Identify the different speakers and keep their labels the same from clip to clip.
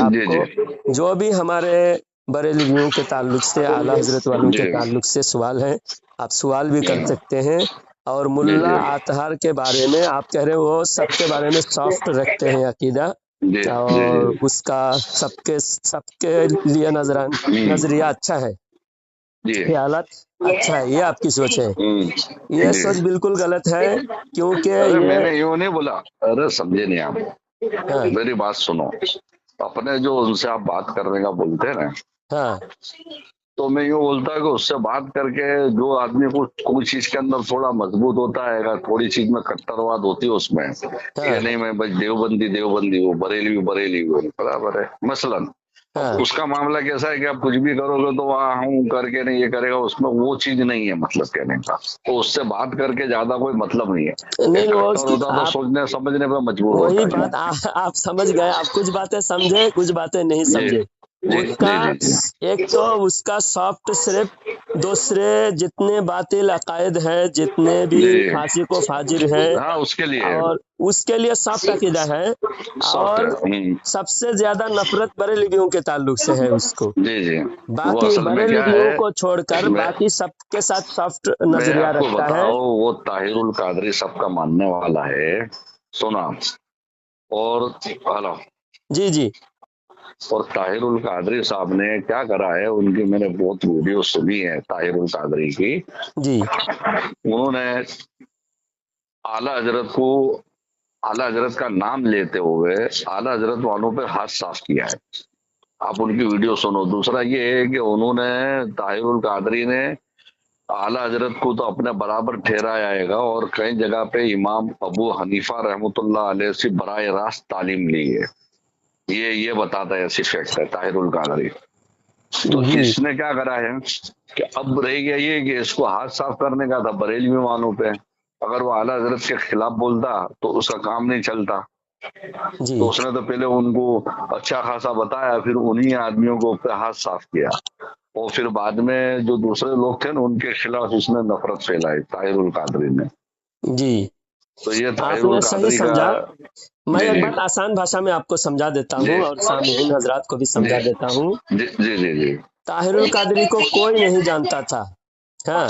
Speaker 1: आपको जो भी हमारे बरेलवियों के ताल्लुक से, आला हजरत वालों के ताल्लुक से सवाल है, आप सवाल भी कर सकते हैं। और मुल्ला अतहार के बारे में आप कह रहे हो, वो सबके बारे में सॉफ्ट रखते हैं अकीदा, और उसका सबके लिए नजरिया अच्छा है, ख्यालात अच्छा है, ये आपकी सोच है। ये सोच बिल्कुल गलत है, क्योंकि
Speaker 2: मैंने यूं नहीं बोला। अरे समझे नहीं आप, मेरी बात सुनो। अपने जो उनसे आप बात करने का बोलते हैं ना,
Speaker 1: हाँ,
Speaker 2: तो मैं यूं बोलता है कि उससे बात करके जो आदमी को कोई चीज के अंदर थोड़ा मजबूत होता है, थोड़ी चीज में कट्टरवाद होती है उसमें, ये नहीं मैं बस देवबंदी हूँ, बरेली हूँ, बराबर है मसलन। उसका मामला कैसा है कि आप कुछ भी करोगे तो वहाँ हूँ करके नहीं ये करेगा, उसमें वो चीज नहीं है मतलब कहने का। तो उससे बात करके ज्यादा कोई मतलब नहीं है।
Speaker 1: नहीं
Speaker 2: होता तो सोचने समझने पर मजबूर होता है।
Speaker 1: वही बात आप समझ गए, आप कुछ बातें समझे, कुछ बातें नहीं समझे। उसका एक तो उसका सॉफ्ट सिर्फ दूसरे जितने बातिल अकायद है, जितने भी फासिक को फाजिर है,
Speaker 2: उसके लिए,
Speaker 1: और उसके लिए सॉफ्ट अकीदा है, और सबसे ज्यादा नफरत बरेलवियों के ताल्लुक से है उसको। बाकी बरेलवियों को छोड़कर बाकी सबके साथ सॉफ्ट नजरिया रखता है।
Speaker 2: वो ताहिरुल कादरी सबका मानने वाला है, सुना। और हेलो
Speaker 1: जी,
Speaker 2: और ताहिरुल कादरी साहब ने क्या करा है, उनकी मैंने बहुत वीडियो सुनी है ताहिरुल कादरी की
Speaker 1: जी।
Speaker 2: उन्होंने आला हजरत का नाम लेते हुए आला हजरत वालों पे हाथ साफ किया है। आप उनकी वीडियो सुनो। दूसरा ये है कि उन्होंने ताहिरुल कादरी ने आला हजरत को तो अपने बराबर ठहराया और कई जगह पे इमाम अबू हनीफा रहमतुल्लाह अलैह से बराए रास्त तालीम ली है। ये बताता है, ऐसी फैक्ट है ताहिरुल कादरी। तो इसने क्या करा है कि अब रह गया ये कि इसको हाथ साफ करने का था बरेलवी वालों पे। अगर वो आला हजरत के खिलाफ बोलता तो उसका काम नहीं चलता। तो उसने तो पहले उनको अच्छा खासा बताया, फिर उन्हीं आदमियों को पे हाथ साफ किया, और फिर बाद में जो दूसरे लोग थे ना उनके खिलाफ उसने नफरत फैलाई ताहिरुल कादरी ने।
Speaker 1: जी,
Speaker 2: तो ये
Speaker 1: आपने सही समझा। मैं एक बात आसान भाषा में आपको समझा देता हूँ, और सामईन हजरात को भी समझा देता हूँ।
Speaker 2: जी।
Speaker 1: ताहिरुल कादरी को कोई नहीं जानता था। हाँ,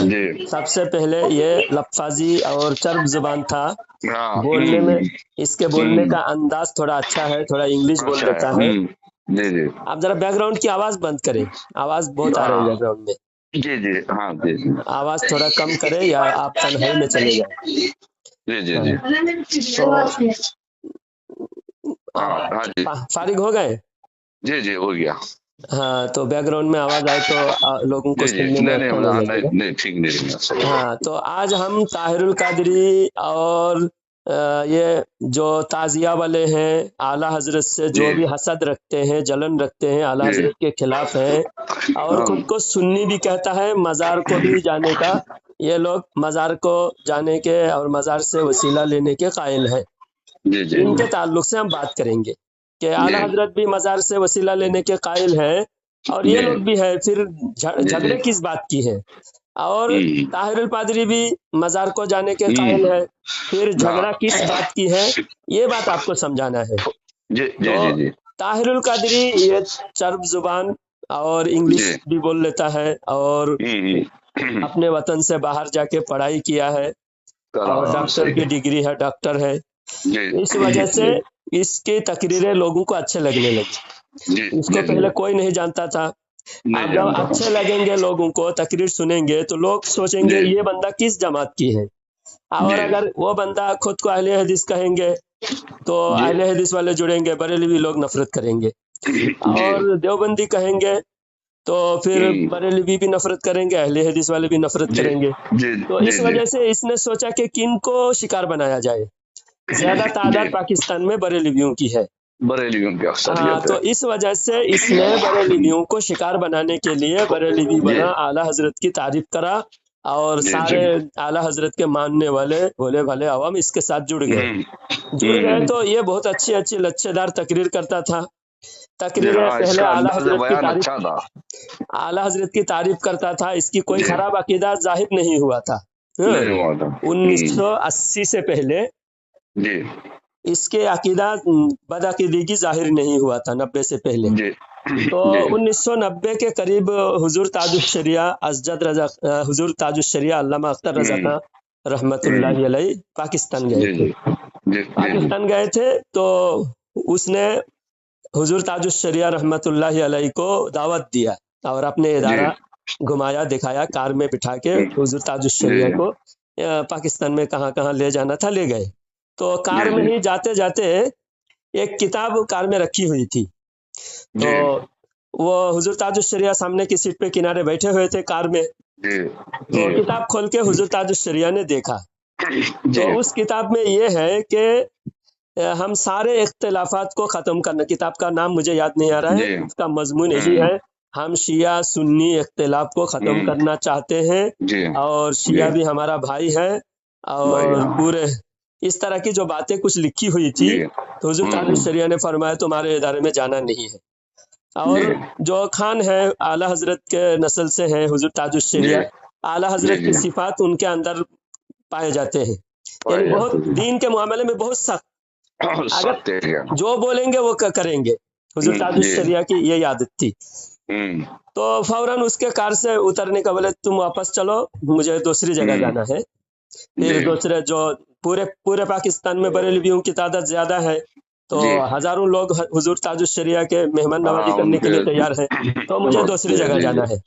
Speaker 1: सबसे पहले ये लफ्फाजी और चर्ब जुबान था। बोलने में इसके बोलने का अंदाज थोड़ा अच्छा है, थोड़ा इंग्लिश बोल देता है। आप जरा बैकग्राउंड की आवाज बंद करें, आवाज बहुत आ रही है बैकग्राउंड में।
Speaker 2: जी।
Speaker 1: आवाज थोड़ा कम करें, या आप तन्हाई में चले जाए। फारिग हो गए?
Speaker 2: जी हो गया।
Speaker 1: हाँ, तो बैकग्राउंड में आवाज आए तो लोगों को सुनने में अच्छा नहीं लगेगा।
Speaker 2: ठीक नहीं।
Speaker 1: हाँ, तो आज हम ताहिरुल कादरी और ये जो ताजिया वाले हैं, आला हजरत से जो भी हसद रखते हैं, जलन रखते हैं, आला हजरत के खिलाफ है, और खुद को सुन्नी भी कहता है, मजार को भी जाने का, ये लोग मजार को जाने के और मजार से वसीला लेने के कायल हैं। इनके ताल्लुक से हम बात करेंगे कि आला हजरत भी मजार से वसीला लेने के कायल हैं, और ये लोग भी है, फिर झगड़े किस बात की है। और ताहिरुल कादरी भी मजार को जाने के कायल है, फिर झगड़ा किस बात की है, ये बात आपको समझाना है। तो ताहिरुल कादरी ये चर्ब जुबान और इंग्लिश भी बोल लेता है, और अपने वतन से बाहर जाके पढ़ाई किया है, और डॉक्टर की डिग्री है, डॉक्टर है। इस वजह से इसकी तकरीरें लोगों को अच्छे लगने लगी। इसको पहले कोई नहीं जानता था। अब जब अच्छे लगेंगे लोगों को, तकरीर सुनेंगे, तो लोग सोचेंगे ये बंदा किस जमात की है। और अगर वो बंदा खुद को अहले हदीस कहेंगे तो अहले हदीस वाले जुड़ेंगे, बरेलवी लोग नफरत करेंगे। और देवबंदी कहेंगे तो फिर बरेलवी भी नफरत करेंगे, अहले हदीस वाले भी नफरत करेंगे। तो इस वजह से इसने सोचा कि किन को शिकार बनाया जाए। ज्यादा तादाद पाकिस्तान में बरेलवियों की है,
Speaker 2: बरेलियों की अक्सरियत है।
Speaker 1: तो इस वजह से इसने बरेलवियों को शिकार बनाने के लिए बरेलवी बना, आला हजरत की तारीफ करा, और सारे आला हजरत के मानने वाले भोले भाले अवाम इसके साथ जुड़ गए। तो ये बहुत अच्छी अच्छी लच्छेदार तकरीर करता था। तकरीरें पहले आला हजरत की तारीफ करता था। इसकी कोई खराब अकीदा जाहिर नहीं हुआ था। 1980 से पहले इसके अकीदा बदअकीदगी जाहिर नहीं हुआ था 90 से पहले।
Speaker 2: जी
Speaker 1: तो
Speaker 2: जी
Speaker 1: 1990 के करीब हुजूर ताजुश्शरिया अजद रजा हुजूर ताजुश्शरिया अल्लामा अख्तर रजा खां रहमतुल्लाहि अलैह पाकिस्तान गए
Speaker 2: जी
Speaker 1: थे।
Speaker 2: जी जी
Speaker 1: पाकिस्तान गए थे तो उसने हुजूर ताजुश्शरिया रहमतुल्लाहि अलैह को दावत दिया और अपने इदारा घुमाया दिखाया, कार में बिठा के हुजूर ताजुश्शरिया को पाकिस्तान में कहाँ कहाँ ले जाना था ले गए। तो कार में ही जाते जाते एक किताब कार में रखी हुई थी, तो वो हुजूर ताजुश्शरिया सामने की सीट पे किनारे बैठे हुए थे कार में। तो किताब खोल के हुजूर ताजुश्शरिया ने देखा, तो उस किताब में ये है कि हम सारे इख्तिलाफात को ख़त्म करना, किताब का नाम मुझे याद नहीं आ रहा है, उसका मजमून यही है, हम शिया सुन्नी इख्तिलाफ को ख़त्म करना चाहते हैं और शिया भी हमारा भाई है और पूरे इस तरह की जो बातें कुछ लिखी हुई थी। तो हुजूर ताजुश्शरिया ने फरमाया तुम्हारे इदारे में जाना नहीं है। और जो खान है आला हजरत के नस्ल से है हुजूर ताजुश्शरिया, आला हजरत की सिफात उनके अंदर पाए जाते हैं, यानी बहुत दीन के मामले में बहुत सख्त, अगर जो बोलेंगे वो करेंगे। हुजूर ताजुश्शरिया की ये आदत थी। तो फौरन उसके कार से उतरने का बोले तुम वापस चलो, मुझे दूसरी जगह जाना है। फिर दूसरे जो पूरे पाकिस्तान में बरेलवियों की तादाद ज्यादा है, तो हजारों लोग हुजूर ताजुश्शरिया के मेहमान नवाजी करने के लिए तैयार हैं, तो मुझे दूसरी जगह जाना है।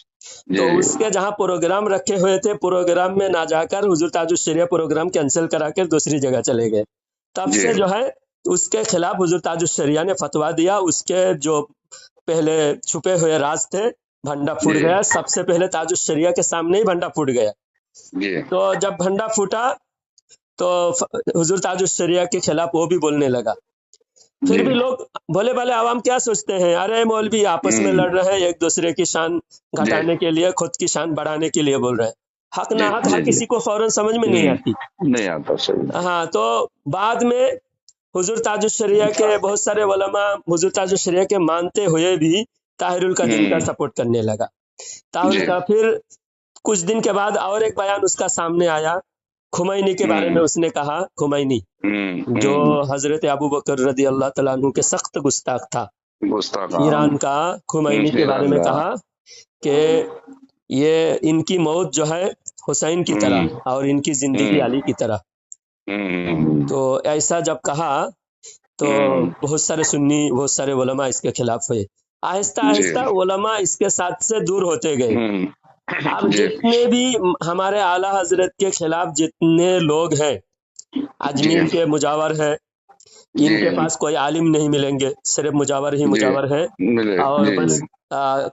Speaker 1: तो उसके जहाँ प्रोग्राम रखे हुए थे, प्रोग्राम में ना जाकर हुजूर ताजुश्शरिया प्रोग्राम कैंसिल करा कर दूसरी जगह चले गए। तब से जो है उसके खिलाफ हुजूर ताजुश्शरिया ने फतवा दिया। उसके जो पहले छुपे हुए राज थे भंडा फूट गया। सबसे पहले ताजुश्शरिया के सामने ही भंडा फूट गया। तो जब भंडा फूटा तो हुजूर ताजुश्शरिया के खिलाफ वो भी बोलने लगा। फिर भी लोग भोले भाले आवाम क्या सोचते हैं, अरे मौलवी आपस में लड़ रहे हैं, एक दूसरे की शान घटाने के लिए, खुद की शान बढ़ाने के लिए बोल रहे हैं। हक ना हक हर किसी को फौरन समझ में नहीं आती,
Speaker 2: नहीं आता सही।
Speaker 1: हाँ, तो बाद में हुजूर ताजुश्शरिया के बहुत सारे उलमा हुजूर ताजुश्शरिया के मानते हुए भी ताहिरुल कादरी का सपोर्ट करने लगा। ताहिरुल का फिर कुछ दिन के बाद और एक बयान उसका सामने आया खुमैनी के बारे में। उसने कहा, खुमैनी जो हजरत अबू बकर रदी अल्लाह तआला अन्हु के सख्त गुस्ताख था, ईरान का, खुमैनी के बारे में कहा कि ये इनकी मौत जो है हुसैन की तरह और इनकी जिंदगी अली की तरह। तो ऐसा जब कहा तो बहुत सारे सुन्नी बहुत सारे उलमा इसके खिलाफ हुए। आहिस्ता आहिस्ता उलमा इसके साथ से दूर होते गए। अब जितने भी हमारे आला हजरत के खिलाफ जितने लोग हैं, अजमीर के मुजावर हैं, इनके पास कोई आलिम नहीं मिलेंगे, सिर्फ मुजावर ही मुजावर है, और बस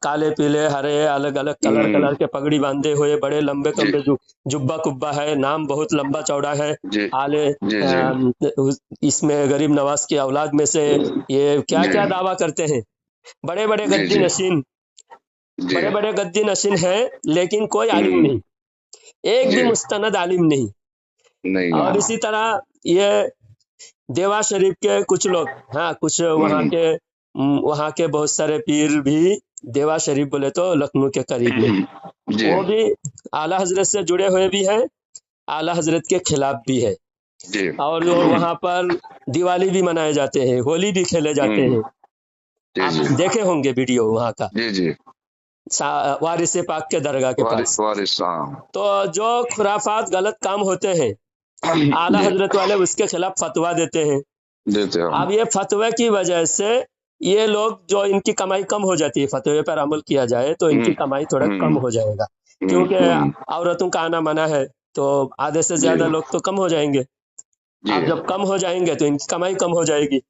Speaker 1: काले पीले हरे अलग अलग कलर के पगड़ी बांधे हुए, बड़े लंबे कम्बे जुब्बा कुब्बा है, नाम बहुत लंबा चौड़ा है, आले इसमें गरीब नवाज की औलाद में से ये क्या क्या दावा करते हैं। बड़े बड़े गद्दी नशीन, बड़े बड़े गद्दी नशीन है, लेकिन कोई आलिम नहीं, एक भी मुस्तनद आलिम नहीं। और इसी तरह ये देवा शरीफ के कुछ लोग, हाँ, कुछ वहाँ के बहुत सारे पीर भी देवा शरीफ बोले तो लखनऊ के करीब में, वो भी आला हजरत से जुड़े हुए भी हैं, आला हजरत के खिलाफ भी है। और वहाँ पर दिवाली भी मनाए जाते हैं, होली भी खेले जाते हैं। आप देखे होंगे वीडियो वहाँ का, वारिस पाक के दरगाह के पास। तो जो खुराफात गलत काम होते हैं, आला हजरत वाले उसके खिलाफ फतवा देते हैं। अब ये फतवे की वजह से ये लोग, जो इनकी कमाई कम हो जाती है, फतवे पर अमल किया जाए तो इनकी कमाई थोड़ा कम हो जाएगा, क्योंकि औरतों का आना मना है, तो आधे से ज्यादा लोग तो कम हो जाएंगे। अब जब कम हो जाएंगे तो इनकी कमाई कम हो जाएगी।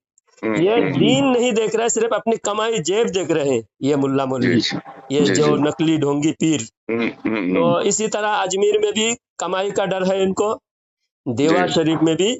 Speaker 1: ये दीन नहीं देख रहे, सिर्फ अपनी कमाई जेब देख रहे हैं ये मुल्ला मौलवी, ये जो नकली ढोंगी पीर। तो इसी तरह अजमेर में भी कमाई का डर है इनको, देवा शरीफ में भी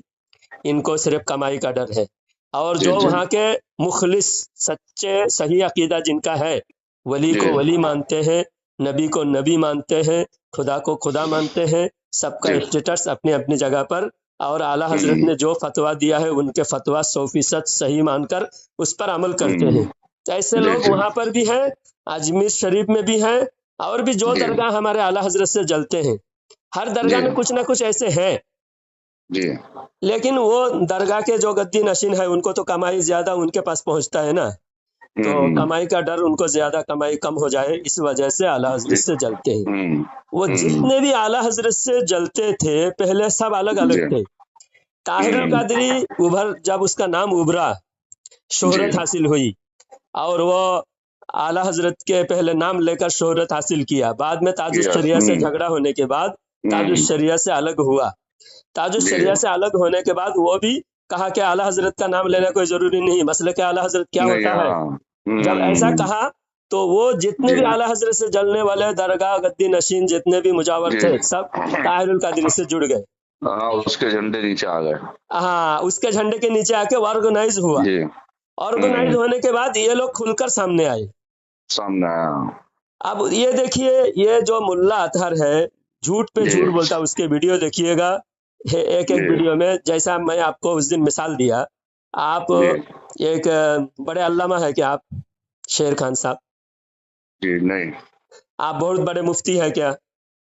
Speaker 1: इनको सिर्फ कमाई का डर है। और जो वहाँ के मुखलिस सच्चे सही अकीदा जिनका है, वली को वली मानते हैं, नबी को नबी मानते हैं, खुदा को खुदा मानते हैं, सबका स्टेटस अपनी अपनी जगह पर, और आला हजरत ने जो फतवा दिया है उनके फतवा 100% सही मानकर उस पर अमल करते हैं। ऐसे लोग वहाँ पर भी हैं, अजमेर शरीफ में भी हैं, और भी जो दरगाह हमारे आला हजरत से जलते हैं, हर दरगाह में कुछ ना कुछ ऐसे हैं
Speaker 2: जी
Speaker 1: लेकिन वो दरगाह के जो गद्दी नशीन है उनको तो कमाई ज्यादा उनके पास पहुंचता है ना, तो कमाई का डर उनको, ज्यादा कमाई कम हो जाए इस वजह से आला हजरत से जलते हैं। वो जितने भी आला हजरत से जलते थे पहले सब अलग अलग
Speaker 2: जी
Speaker 1: थे। ताहिरुल कादरी जब उसका नाम उभरा, शोहरत हासिल हुई, और वो आला हजरत के पहले नाम लेकर शोहरत हासिल किया। बाद में ताजुश शरिया से झगड़ा होने के बाद ताजुश शरिया से अलग हुआ। ताजुश शरिया से अलग होने के बाद वो भी कहा कि आला हजरत का नाम लेना कोई जरूरी नहीं, मसले के आला हजरत क्या होता है। जब ऐसा कहा तो वो जितने भी आला हजरत से जलने वाले दरगाह गद्दी नशीन जितने भी मुजावर थे सब ताहिरुल कादरी से जुड़ गए।
Speaker 2: उसके झंडे नीचे आ गए।
Speaker 1: हाँ, उसके झंडे के नीचे आके ऑर्गेनाइज हुआ। ऑर्गेनाइज होने के बाद ये लोग खुलकर सामने आए। अब ये देखिए, ये जो मुल्ला अतहर है झूठ पे झूठ बोलता है, उसके वीडियो देखिएगा एक वीडियो में। जैसा मैं आपको उस दिन मिसाल दिया, आप एक बड़े अल्लामा है क्या आप, शेर खान साहब?
Speaker 2: जी नहीं।
Speaker 1: आप बहुत बड़े मुफ्ती है क्या?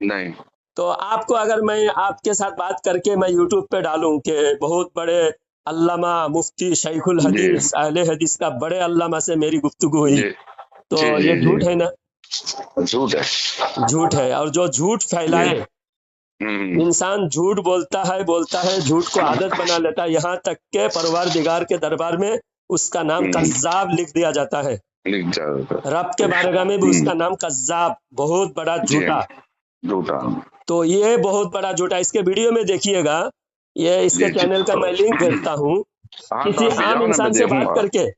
Speaker 2: नहीं।
Speaker 1: तो आपको अगर मैं आपके साथ बात करके मैं यूट्यूब पे डालूं कि बहुत बड़े अल्लामा मुफ्ती शैखुल हदीस अहले हदीस का बड़े अल्लामा से मेरी गुफ्तगू हुई, तो ये झूठ है ना?
Speaker 2: झूठ है,
Speaker 1: झूठ है। और जो झूठ फैलाए, इंसान झूठ बोलता है, झूठ को आदत बना लेता है, यहाँ तक के परवरदिगार के दरबार में उसका नाम कज़्ज़ाब लिख दिया जाता है। रब के बारगाह में भी उसका नाम कज़्ज़ाब, बहुत बड़ा झूठा। तो ये बहुत बड़ा झूठा। इसके वीडियो में देखिएगा, ये इसके चैनल का मैं लिंक भेजता हूँ। किसी आम इंसान से बात करके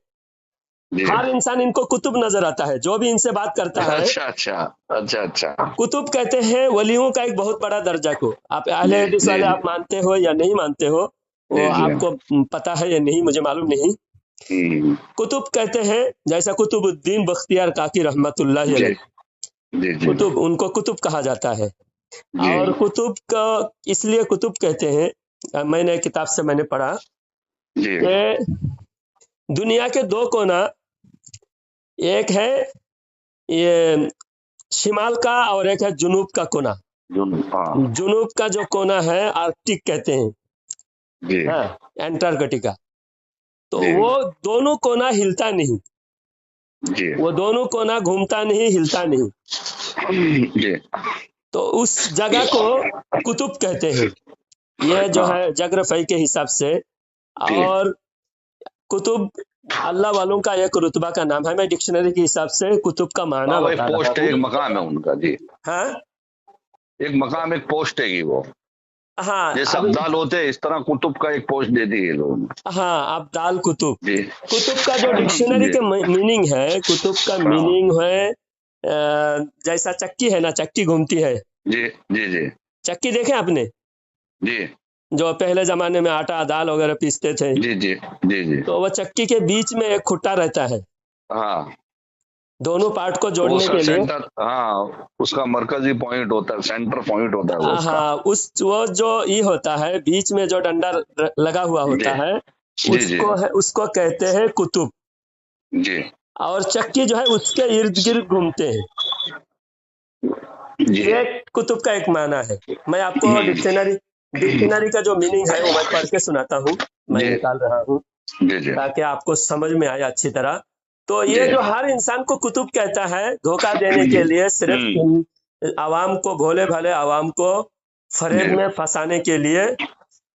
Speaker 1: हर इंसान इनको कुतुब नजर आता है, जो भी इनसे बात करता है।
Speaker 2: अच्छा।
Speaker 1: कुतुब कहते हैं वलियों का एक बहुत बड़ा दर्जा को। आप अहले हदीस वाले आप मानते हो या नहीं मानते हो, वो आपको पता है या नहीं मुझे मालूम नहीं। कुतुब कहते हैं, जैसा कुतुबुद्दीन बख्तियार काकी रहमतुल्लाह अलैह, कुतुब, उनको कुतुब कहा जाता है। और कुतुब का इसलिए कुतुब कहते हैं, मैंने किताब से मैंने पढ़ा कि दुनिया के दो कोना, एक है ये शिमाल का और एक है जुनूब का कोना। जुनूब का जो कोना है आर्कटिक कहते हैं, हाँ, एंटार्कटिका। तो वो दोनों कोना हिलता नहीं, वो दोनों कोना घूमता नहीं, हिलता नहीं। तो उस जगह को कुतुब कहते हैं। ये जो है जग्रफी के हिसाब से। और कुतुब अल्लाह वालों का एक रुतबा का नाम है। मैं डिक्शनरी के हिसाब से कुतुब का माना बता रहा हूं।
Speaker 2: एक मकाम है उनका जी।
Speaker 1: हाँ,
Speaker 2: एक मकाम, एक पोस्ट है वो।
Speaker 1: हाँ,
Speaker 2: जैसे अब्दाल होते हैं इस तरह कुतुब का एक पोस्ट दे दिए लोग।
Speaker 1: हाँ, अब्दाल कुतुब। कुतुब का जो डिक्शनरी के मीनिंग है, कुतुब का मीनिंग है जैसा चक्की है ना, चक्की घूमती है।
Speaker 2: जी।
Speaker 1: चक्की देखे आपने?
Speaker 2: जी।
Speaker 1: जो पहले जमाने में आटा दाल वगैरह पीसते थे।
Speaker 2: जी। तो
Speaker 1: वो चक्की के बीच में एक खुट्टा रहता है,
Speaker 2: हाँ,
Speaker 1: दोनों पार्ट को जोड़ने के लिए।
Speaker 2: हाँ, उसका मरकजी पॉइंट होता है, सेंटर पॉइंट होता है उसका।
Speaker 1: हाँ, वो जो ये होता है बीच में जो डंडा लगा हुआ होता है, उसको कहते हैं कुतुब
Speaker 2: जी।
Speaker 1: और चक्की जो है उसके इर्द गिर्द घूमते हैं। ये कुतुब का एक माना है। मैं आपको डिक्शनरी का जो मीनिंग है वो मैं पढ़ के सुनाता हूँ, मैं निकाल रहा हूँ ताकि आपको समझ में आए अच्छी तरह। तो ये जो हर इंसान को कुतुब कहता है धोखा देने के लिए, सिर्फ आवाम को, भोले भाले आवाम को फरेब में फंसाने के लिए,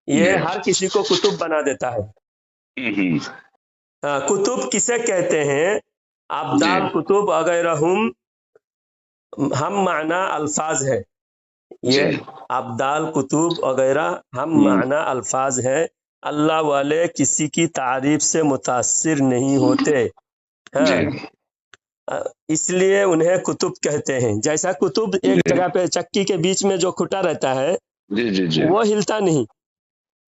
Speaker 1: ये हर किसी को कुतुब बना देता है। कुतुब किसे कहते हैं? अब्दाल कुतुब वगैरहुम हम माना अल्फाज है। ये अब्दाल कुतुब वगैरह हम माना अल्फाज है। अल्लाह वाले किसी की तारीफ से मुतासिर नहीं होते, हाँ, इसलिए उन्हें कुतुब कहते हैं। जैसा कुतुब एक जगह पे चक्की के बीच में जो खुटा रहता है, वो हिलता नहीं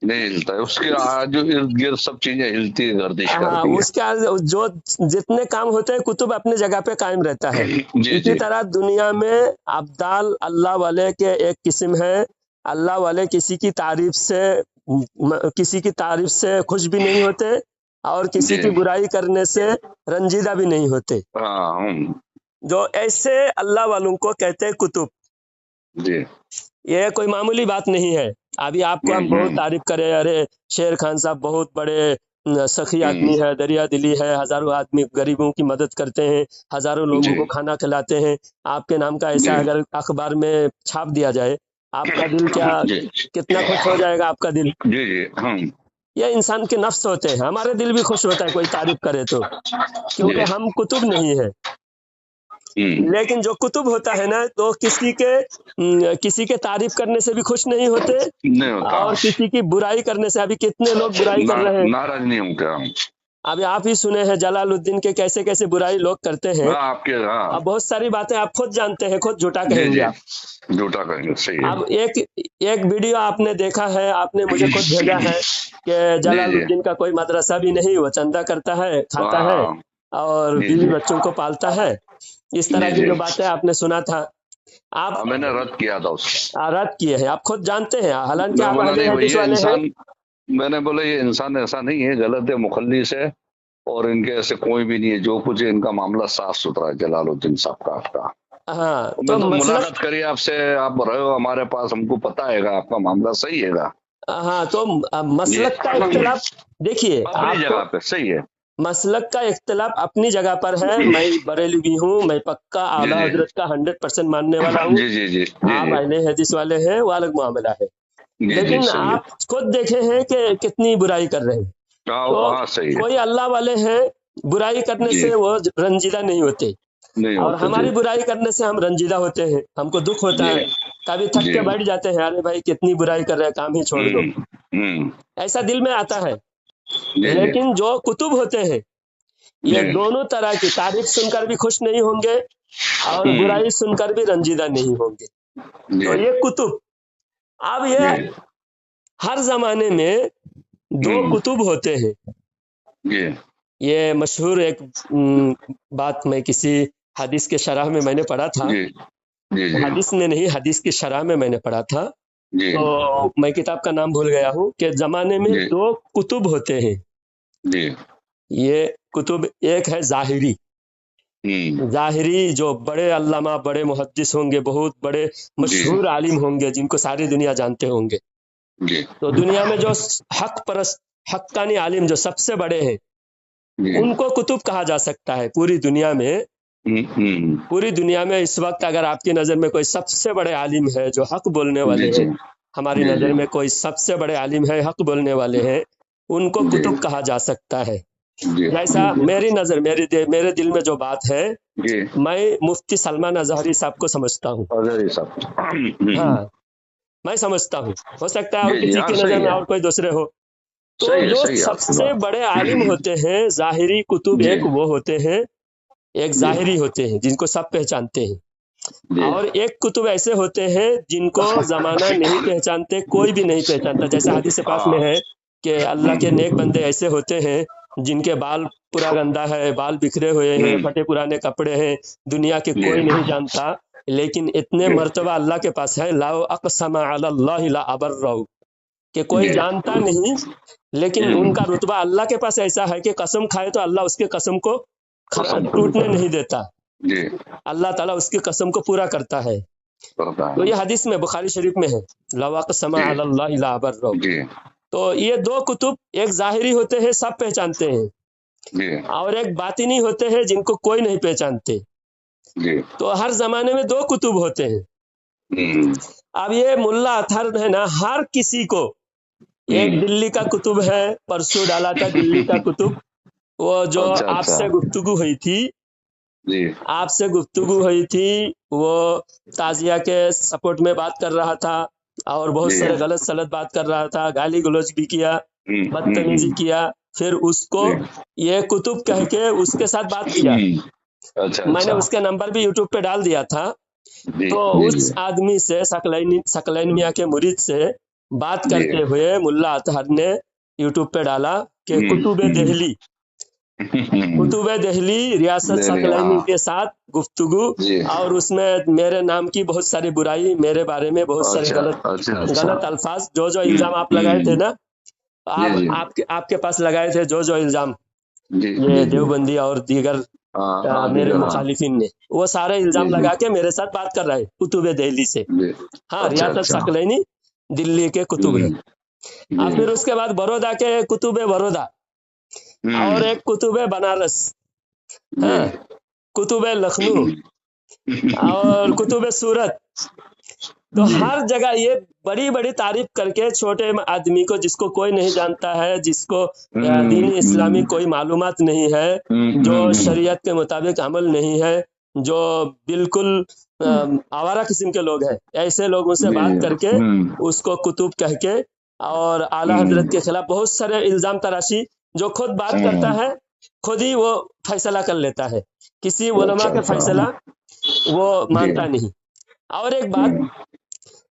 Speaker 2: हिलता है, उसके जो इर्द गिर्द सब चीजें हिलती है, गर्दिश करती है।
Speaker 1: उसका जो जितने काम होते हैं कुतुब अपने जगह पे कायम रहता है। इसी तरह दुनिया में अब्दाल अल्लाह वाले के एक किस्म है। अल्लाह वाले किसी की तारीफ से खुश भी नहीं होते और किसी की बुराई करने से रंजीदा भी नहीं होते। जो ऐसे अल्लाह वालों को कहते हैं कुतुब। ये कोई मामूली बात नहीं है। अभी आपको हम बहुत तारीफ करें, अरे शेर खान साहब बहुत बड़े सखी आदमी है, दरिया दिली है, हजारों आदमी गरीबों की मदद करते हैं, हजारों लोगों को खाना खिलाते हैं, आपके नाम का ऐसा अगर अखबार में छाप दिया जाए, आपका दिल क्या कितना खुश हो जाएगा आपका दिल।
Speaker 2: जी जी
Speaker 1: ये इंसान के नफ्स होते हैं, हमारे दिल भी खुश होता है कोई तारीफ करे तो, क्योंकि हम कुतुब नहीं है। लेकिन जो कुतुब होता है ना, तो किसी के तारीफ करने से भी खुश नहीं होते, और किसी की बुराई करने से, अभी कितने लोग बुराई कर रहे हैं,
Speaker 2: नाराज नहीं होते।
Speaker 1: अभी आप ही सुने हैं जलालुद्दीन के कैसे कैसे बुराई लोग करते हैं। अब बहुत सारी बातें आप खुद जानते हैं, खुद झूठा कहेंगे आप,
Speaker 2: झूठा कहेंगे, सही है। अब
Speaker 1: एक वीडियो आपने देखा है, आपने मुझे खुद भेजा है कि जलालुद्दीन का कोई मदरसा भी नहीं, वो चंदा करता है, खाता है और बीवी बच्चों को पालता है। इस तरह की जो बातें आपने सुना था, आप
Speaker 2: मैंने रद्द किया था उसको,
Speaker 1: रद्द किए हैं, आप खुद जानते हैं, हालांकि आप अहले हदीस वाले हैं।
Speaker 2: मैंने बोला ये इंसान ऐसा नहीं है, गलत है, मुखल्लिस है, और इनके ऐसे कोई भी नहीं है, जो कुछ है इनका मामला साफ सुथरा है जलालुद्दीन साहब का आपका।
Speaker 1: हाँ,
Speaker 2: तो मुलाकात करिए आपसे, आप रहे हो हमारे पास, हमको पता है आपका मामला सही है।
Speaker 1: हाँ, तो मसलक का इख्तिलाफ देखिए
Speaker 2: अपनी जगह पे सही है,
Speaker 1: मसलक का इख्तिलाफ अपनी जगह पर है। मैं बरेलवी हूँ, मैं पक्का आला हजरत का 100% मानने वाला हूँ। आप अहले हदीस वाले हैं, वो अलग मामला है। लेकिन आप खुद देखे हैं कि कितनी बुराई कर रहे हैं। तो कोई अल्लाह वाले हैं, बुराई करने से वो रंजीदा नहीं होते, और हमारी बुराई करने से हम रंजीदा होते हैं, हमको दुख होता है, कभी थक के बैठ जाते हैं, अरे भाई कितनी बुराई कर रहे हैं, काम ही छोड़ दो, ऐसा दिल में आता है। लेकिन जो कुतुब होते हैं, ये दोनों तरह की तारीफ सुनकर भी खुश नहीं होंगे और बुराई सुनकर भी रंजीदा नहीं होंगे। तो ये कुतुब, अब ये हर जमाने में दो कुतुब होते हैं। ये मशहूर एक बात मैं किसी हदीस के शरह में मैंने पढ़ा था, हदीस में नहीं, हदीस की शरह में मैंने पढ़ा था, तो मैं किताब का नाम भूल गया हूँ, कि जमाने में दो कुतुब होते हैं। ये कुतुब, एक है जाहिरी, जाहिरी जो बड़े अल्लामा, बड़े मुहद्दिस होंगे, बहुत बड़े मशहूर आलिम होंगे, जिनको सारी दुनिया जानते होंगे। तो दुनिया में जो हक परस्त, हक्कानी आलिम जो सबसे बड़े हैं, उनको कुतुब कहा जा सकता है। पूरी दुनिया में इस वक्त अगर आपकी नजर में कोई सबसे बड़े आलिम है जो हक बोलने वाले हैं, हमारी नजर में कोई सबसे बड़े आलिम है, हक बोलने वाले हैं, उनको कुतुब कहा जा सकता है। जैसा मेरी नजर, मेरे दिल में जो बात है, मैं मुफ्ती सलमान अजहरी साहब को समझता हूँ। हाँ, मैं समझता हूँ, हो सकता है और किसी की नजर में और कोई दूसरे हो। तो जो सबसे बड़े आलिम होते हैं, जाहिरी कुतुब, एक वो होते हैं, एक जाहिरी होते हैं जिनको सब पहचानते हैं, और एक कुतुब ऐसे होते हैं जिनको जमाना नहीं पहचानते, कोई भी नहीं पहचानता। जैसा हदीस पाक में है कि अल्लाह के नेक बंदे ऐसे होते हैं जिनके बाल पूरा गंदा है, बाल बिखरे हुए हैं, फटे पुराने कपड़े हैं, दुनिया के कोई नहीं जानता, लेकिन इतने मर्तबा अल्लाह के पास है, लाओ अक़सम अलल्लाहि ला अबर्रहु, कि कोई जानता नहीं, लेकिन उनका रुतबा अल्लाह के पास ऐसा है कि कसम खाए तो अल्लाह उसके कसम को टूटने नहीं देता, अल्लाह ताला उसकी कसम को पूरा करता है। तो ये हदीस में बुखारी शरीफ में है, लाओ अक़सम अलल्लाहि ला अबर्रहु। तो ये दो कुतुब, एक जाहिरी होते हैं, सब पहचानते हैं, और एक बातिनी होते हैं जिनको कोई नहीं पहचानते। तो हर जमाने में दो कुतुब होते हैं। अब ये मुल्ला अतहर है ना, हर किसी को, एक दिल्ली का कुतुब है, परसों डाला था दिल्ली का कुतुब, वो जो आपसे गुफ्तगू हुई थी, आपसे गुफ्तगू हुई थी, वो ताजिया के सपोर्ट में बात कर रहा था, और बहुत सारे गलत सलत बात कर रहा था, गाली गलौज भी किया, बदतमीजी किया, फिर उसको ये कुतुब कह के उसके साथ बात किया। मैंने उसके नंबर भी यूट्यूब पे डाल दिया था। तो उस आदमी से, सकलैन मियां के मुरीद से बात करते हुए मुल्ला अतहर ने यूट्यूब पे डाला कि कुतुब दिल्ली रियासत सकलैनी के साथ गुफ्तगू, और उसमें मेरे नाम की बहुत सारी बुराई, मेरे बारे में बहुत सारे गलत अल्फाज, जो इल्जाम आप लगाए थे ना, आपके पास लगाए थे जो इल्जाम, ये देवबंदी और दीगर मेरे मुखालिफिन ने, वो सारे इल्जाम लगा के मेरे साथ बात कर रहे हैं कुतुब दिल्ली से। हाँ, रियासत सकलैनी दिल्ली के कुतुब हैं। और फिर उसके बाद बड़ौदा के कुतुब है बड़ौदा, और एक कुतुब है बनारस, हाँ, कुतुब है लखनऊ, और कुतुब है सूरत। तो हर जगह ये बड़ी बड़ी तारीफ करके छोटे आदमी को, जिसको कोई नहीं जानता है, जिसको दीन इस्लामी कोई मालूमात नहीं है, जो शरीयत के मुताबिक अमल नहीं है, जो बिल्कुल आवारा किस्म के लोग हैं, ऐसे लोगों से बात करके उसको कुतुब कह के और आला हजरत के खिलाफ बहुत सारे इल्जाम तराशी, जो खुद बात करता है खुद ही वो फैसला कर लेता है, किसी उलमा के फैसला वो मानता नहीं। और एक बात,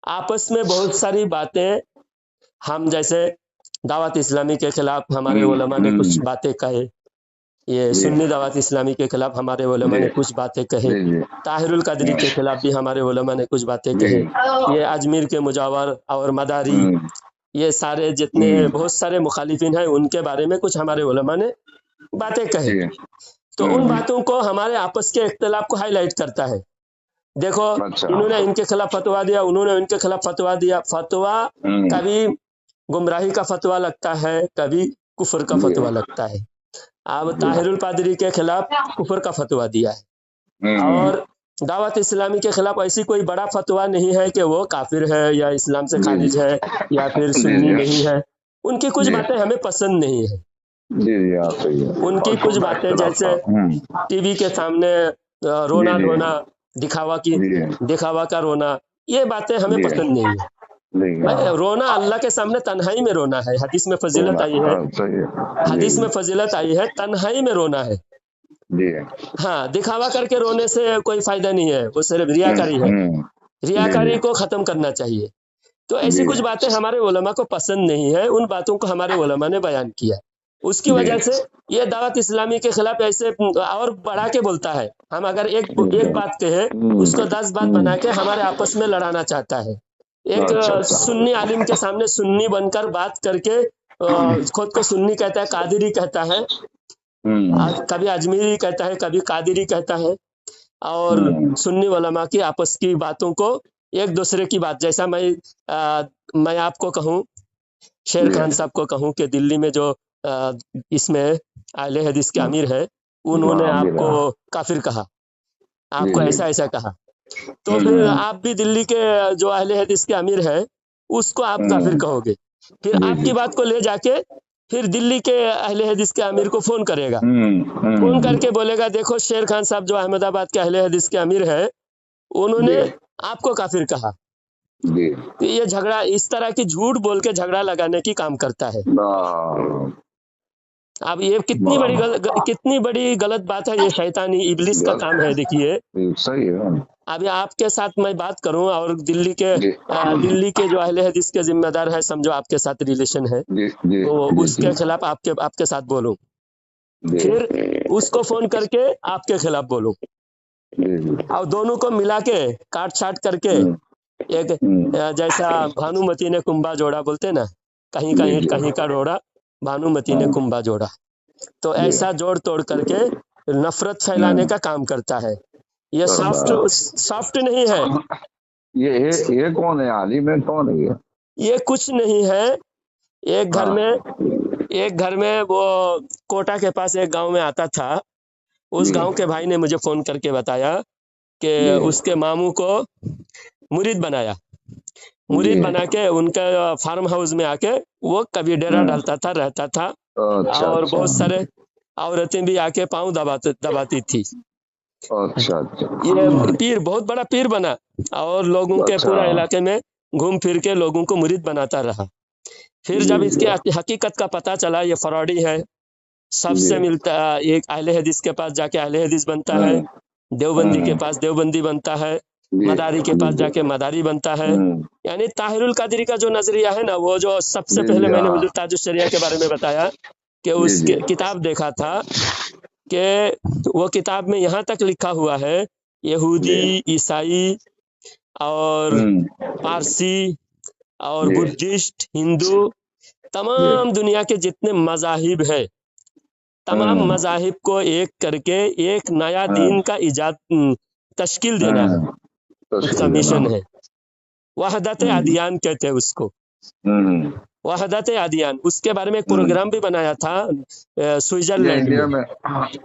Speaker 1: आपस में बहुत सारी बातें, हम जैसे दावत इस्लामी के खिलाफ हमारे उलमा ने कुछ बातें कहे, ये सुन्नी दावत इस्लामी के खिलाफ हमारे उलमा ने कुछ बातें कहे, ताहिरुल कादरी के खिलाफ भी हमारे उलमा ने कुछ बातें कहे, ये अजमेर के मुजावर और मदारी, ये सारे जितने बहुत सारे मुखालिफिन हैं, उनके बारे में कुछ हमारे उलमा ने बातें कहे। तो उन बातों को हमारे आपस के इख्तिलाफ को हाईलाइट करता है। देखो, इन्होंने इनके खिलाफ फतवा दिया, उन्होंने इनके खिलाफ फतवा दिया। फतवा कभी गुमराही का फतवा लगता है, कभी कुफर का फतवा लगता है। अब ताहिरुल कादरी के खिलाफ कुफर का फतवा दिया है, और दावत इस्लामी के खिलाफ ऐसी कोई बड़ा फतवा नहीं है कि वो काफिर है या इस्लाम से खारिज है या फिर सुन्नी नहीं है। उनकी कुछ बातें हमें पसंद नहीं है। उनकी कुछ बातें जैसे टीवी के सामने रोना धोना, दिखावा का रोना, ये बातें हमें पसंद नहीं है। रोना अल्लाह के सामने तन्हाई में रोना है। हदीस में फजीलत आई है, हदीस में फजीलत आई है, तन्हाई में रोना है। हाँ, दिखावा करके रोने से कोई फायदा नहीं है, वो सिर्फ रियाकारी है। रियाकारी को खत्म करना चाहिए। तो ऐसी कुछ बातें हमारे उलमा को पसंद नहीं है, उन बातों को हमारे उलमा ने बयान किया। उसकी वजह से ये दावत इस्लामी के खिलाफ ऐसे और बढ़ा के बोलता है। हम अगर एक बात कहे, उसको 10 बात बना के हमारे आपस में लड़ाना चाहता है। एक सुन्नी आलिम के सामने सुन्नी बनकर बात करके खुद को सुन्नी कहता है, कादिरी कहता है, कभी अजमेरी कहता है, कभी कादिरी कहता है, और सुन्नी उलमा की आपस की बातों को, एक दूसरे की बात, जैसा मैं आपको कहूँ, शेर खान साहब को कहूँ कि दिल्ली में जो इसमें अहले हदीस के अमीर है, उन्होंने आपको काफिर कहा, आपको ऐसा ऐसा कहा, तो फिर आप भी दिल्ली के जो अहले हदीस के अमीर है उसको आप काफिर कहोगे। फिर आपकी बात को ले जाके फिर दिल्ली के अहले हदीस के अमीर को फोन करेगा, फोन करके बोलेगा, देखो शेर खान साहब जो अहमदाबाद के अहले हदीस के अमीर है, उन्होंने आपको काफिर कहा। तो ये झगड़ा, इस तरह की झूठ बोल के झगड़ा लगाने की काम करता है। अब ये कितनी बड़ी गलत बात है, ये शैतानी इब्लिस का काम है। देखिए,
Speaker 2: सही है।
Speaker 1: अभी आपके साथ मैं बात करूं और दिल्ली के जो अहले हदीस के जिम्मेदार है, समझो आपके साथ रिलेशन है, तो उसके खिलाफ आपके साथ बोलूं, फिर उसको फोन करके आपके खिलाफ बोलूं, और दोनों को मिला के काट छाट करके एक जैसा भानुमति ने कुंभा जोड़ा बोलते ना, कहीं का ईंट कहीं का रोड़ा, भानुमति ने कुंभा जोड़ा, तो ऐसा जोड़ तोड़ करके नफरत फैलाने का काम करता है। ये सॉफ्ट नहीं है।
Speaker 2: ये कौन है? आलिम है? कौन है
Speaker 1: ये कुछ नहीं है। एक घर में वो कोटा के पास एक गांव में आता था। उस गांव के भाई ने मुझे फोन करके बताया कि उसके मामू को मुरीद बनाया, मुरीद बना के उनका फार्म हाउस में आके वो कभी डेरा डालता था, रहता था, और बहुत सारे औरतें भी आके पाँव दबाती थी। ये पीर, बहुत बड़ा पीर बना, और लोगों के पूरा इलाके में घूम फिर के लोगों को मुरीद बनाता रहा। फिर जब इसके हकीकत का पता चला, ये फरौडी है, सबसे मिलता, एक अहले हदीस के पास जाके अहले हदीस बनता है, देवबंदी के पास देवबंदी बनता है, मदारी के पास जाके मदारी बनता है। यानी ताहिरुल कादरी का जो नजरिया है ना, वो जो सबसे पहले मैंने हुजूर ताजुश शरिया के बारे में बताया कि उसके किताब देखा था कि वो किताब में यहाँ तक लिखा हुआ है, यहूदी, ईसाई और पारसी और बुद्धिस्ट, हिंदू, तमाम दुनिया के जितने मजाहिब है, तमाम मजाहिब को एक करके एक नया दीन का इजाद तश्कील देना है, उसका मिशन है। वहदत अदियान कहते हैं उसको,
Speaker 2: हम्म।
Speaker 1: वहदत अदियान। उसके बारे में एक
Speaker 2: हम्म।
Speaker 1: प्रोग्राम भी बनाया था
Speaker 2: ये
Speaker 1: स्विट्जरलैंड
Speaker 2: इंडिया
Speaker 1: में।
Speaker 2: में,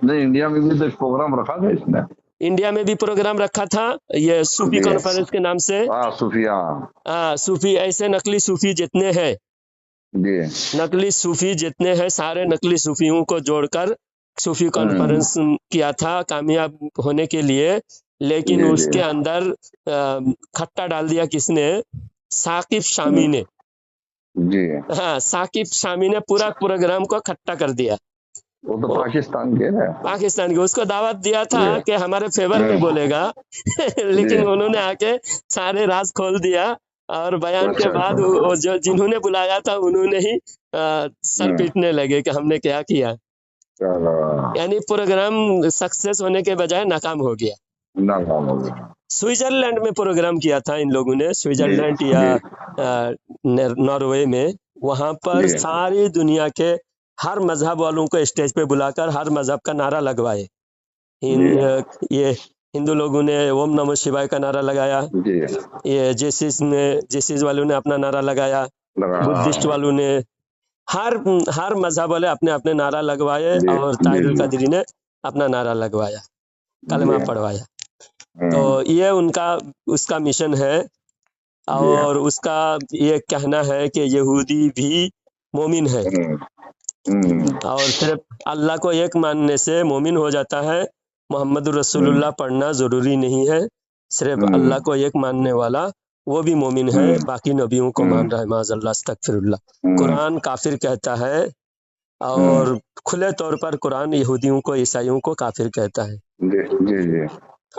Speaker 2: नहीं इंडिया में भी तो एक प्रोग्राम रखा था इसने।
Speaker 1: इंडिया में भी प्रोग्राम रखा था, ये सूफी
Speaker 2: जी।
Speaker 1: कॉन्फ्रेंस के नाम से।
Speaker 2: हाँ सूफिया।
Speaker 1: सूफी, ऐसे नकली सूफी जितने हैं,
Speaker 2: जी।
Speaker 1: नकली सूफी जितने हैं, सारे नकली सूफियों को जोड़कर सूफी कॉन्फ्रेंस किया था कामयाब होने के लिए। लेकिन
Speaker 2: जी।
Speaker 1: उसके
Speaker 2: जी।
Speaker 1: अंदर खट्टा डाल दिया किसने? साकिब शामी ने।
Speaker 2: जी।
Speaker 1: हाँ, साकिब शामी ने पूरा प्रोग्राम को खट्टा कर दिया।
Speaker 2: वो तो
Speaker 1: वो
Speaker 2: पाकिस्तान के है।
Speaker 1: पाकिस्तान के, उसको दावत दिया था
Speaker 2: जी।
Speaker 1: कि हमारे फेवर में बोलेगा लेकिन
Speaker 2: जी।
Speaker 1: उन्होंने आके सारे राज खोल दिया। और बयान के
Speaker 2: अच्छा
Speaker 1: बाद
Speaker 2: अच्छा।
Speaker 1: वो जो जिन्होंने बुलाया था उन्होंने ही सर पीटने लगे कि हमने क्या किया।
Speaker 2: चलो
Speaker 1: यानी प्रोग्राम सक्सेस होने के बजाय नाकाम हो गया।
Speaker 2: ना काम हो गया।
Speaker 1: स्विट्जरलैंड में प्रोग्राम किया था इन लोगों ने,
Speaker 2: जी।
Speaker 1: स्विट्जरलैंड या
Speaker 2: जी।
Speaker 1: नॉर्वे में। वहां पर
Speaker 2: जी।
Speaker 1: सारी दुनिया के हर मजहब वालों को स्टेज पे बुलाकर हर मजहब का नारा लगवाए। ये हिंदू लोगों ने ओम नमः शिवाय का नारा लगाया,
Speaker 2: जी।
Speaker 1: ये जेसिस वालों ने अपना नारा लगाया,
Speaker 2: लगा।
Speaker 1: बुद्धिस्ट वालों ने, हर हर मजहब वाले अपने अपने नारा लगवाए,
Speaker 2: जी।
Speaker 1: और
Speaker 2: जी।
Speaker 1: ताहिरुल
Speaker 2: जी।
Speaker 1: कादरी ने अपना नारा लगवाया, कलमा
Speaker 2: जी।
Speaker 1: पढ़वाया। तो
Speaker 2: हम्म।
Speaker 1: ये उनका उसका मिशन है।
Speaker 2: जी।
Speaker 1: और उसका ये कहना है कि यहूदी भी मोमिन है, और सिर्फ अल्लाह को एक मानने से मोमिन हो जाता है। मोहम्मद रसूलुल्लाह पढ़ना जरूरी नहीं है, सिर्फ अल्लाह को एक मानने वाला वो भी मोमिन है, बाकी नबियों को मान रहा है। माज़अल्लाह, अस्तगफिरुल्लाह। कुरान काफिर कहता है, और खुले तौर पर कुरान यहूदियों को, ईसाइयों को काफिर कहता है।
Speaker 2: जी। जी। जी।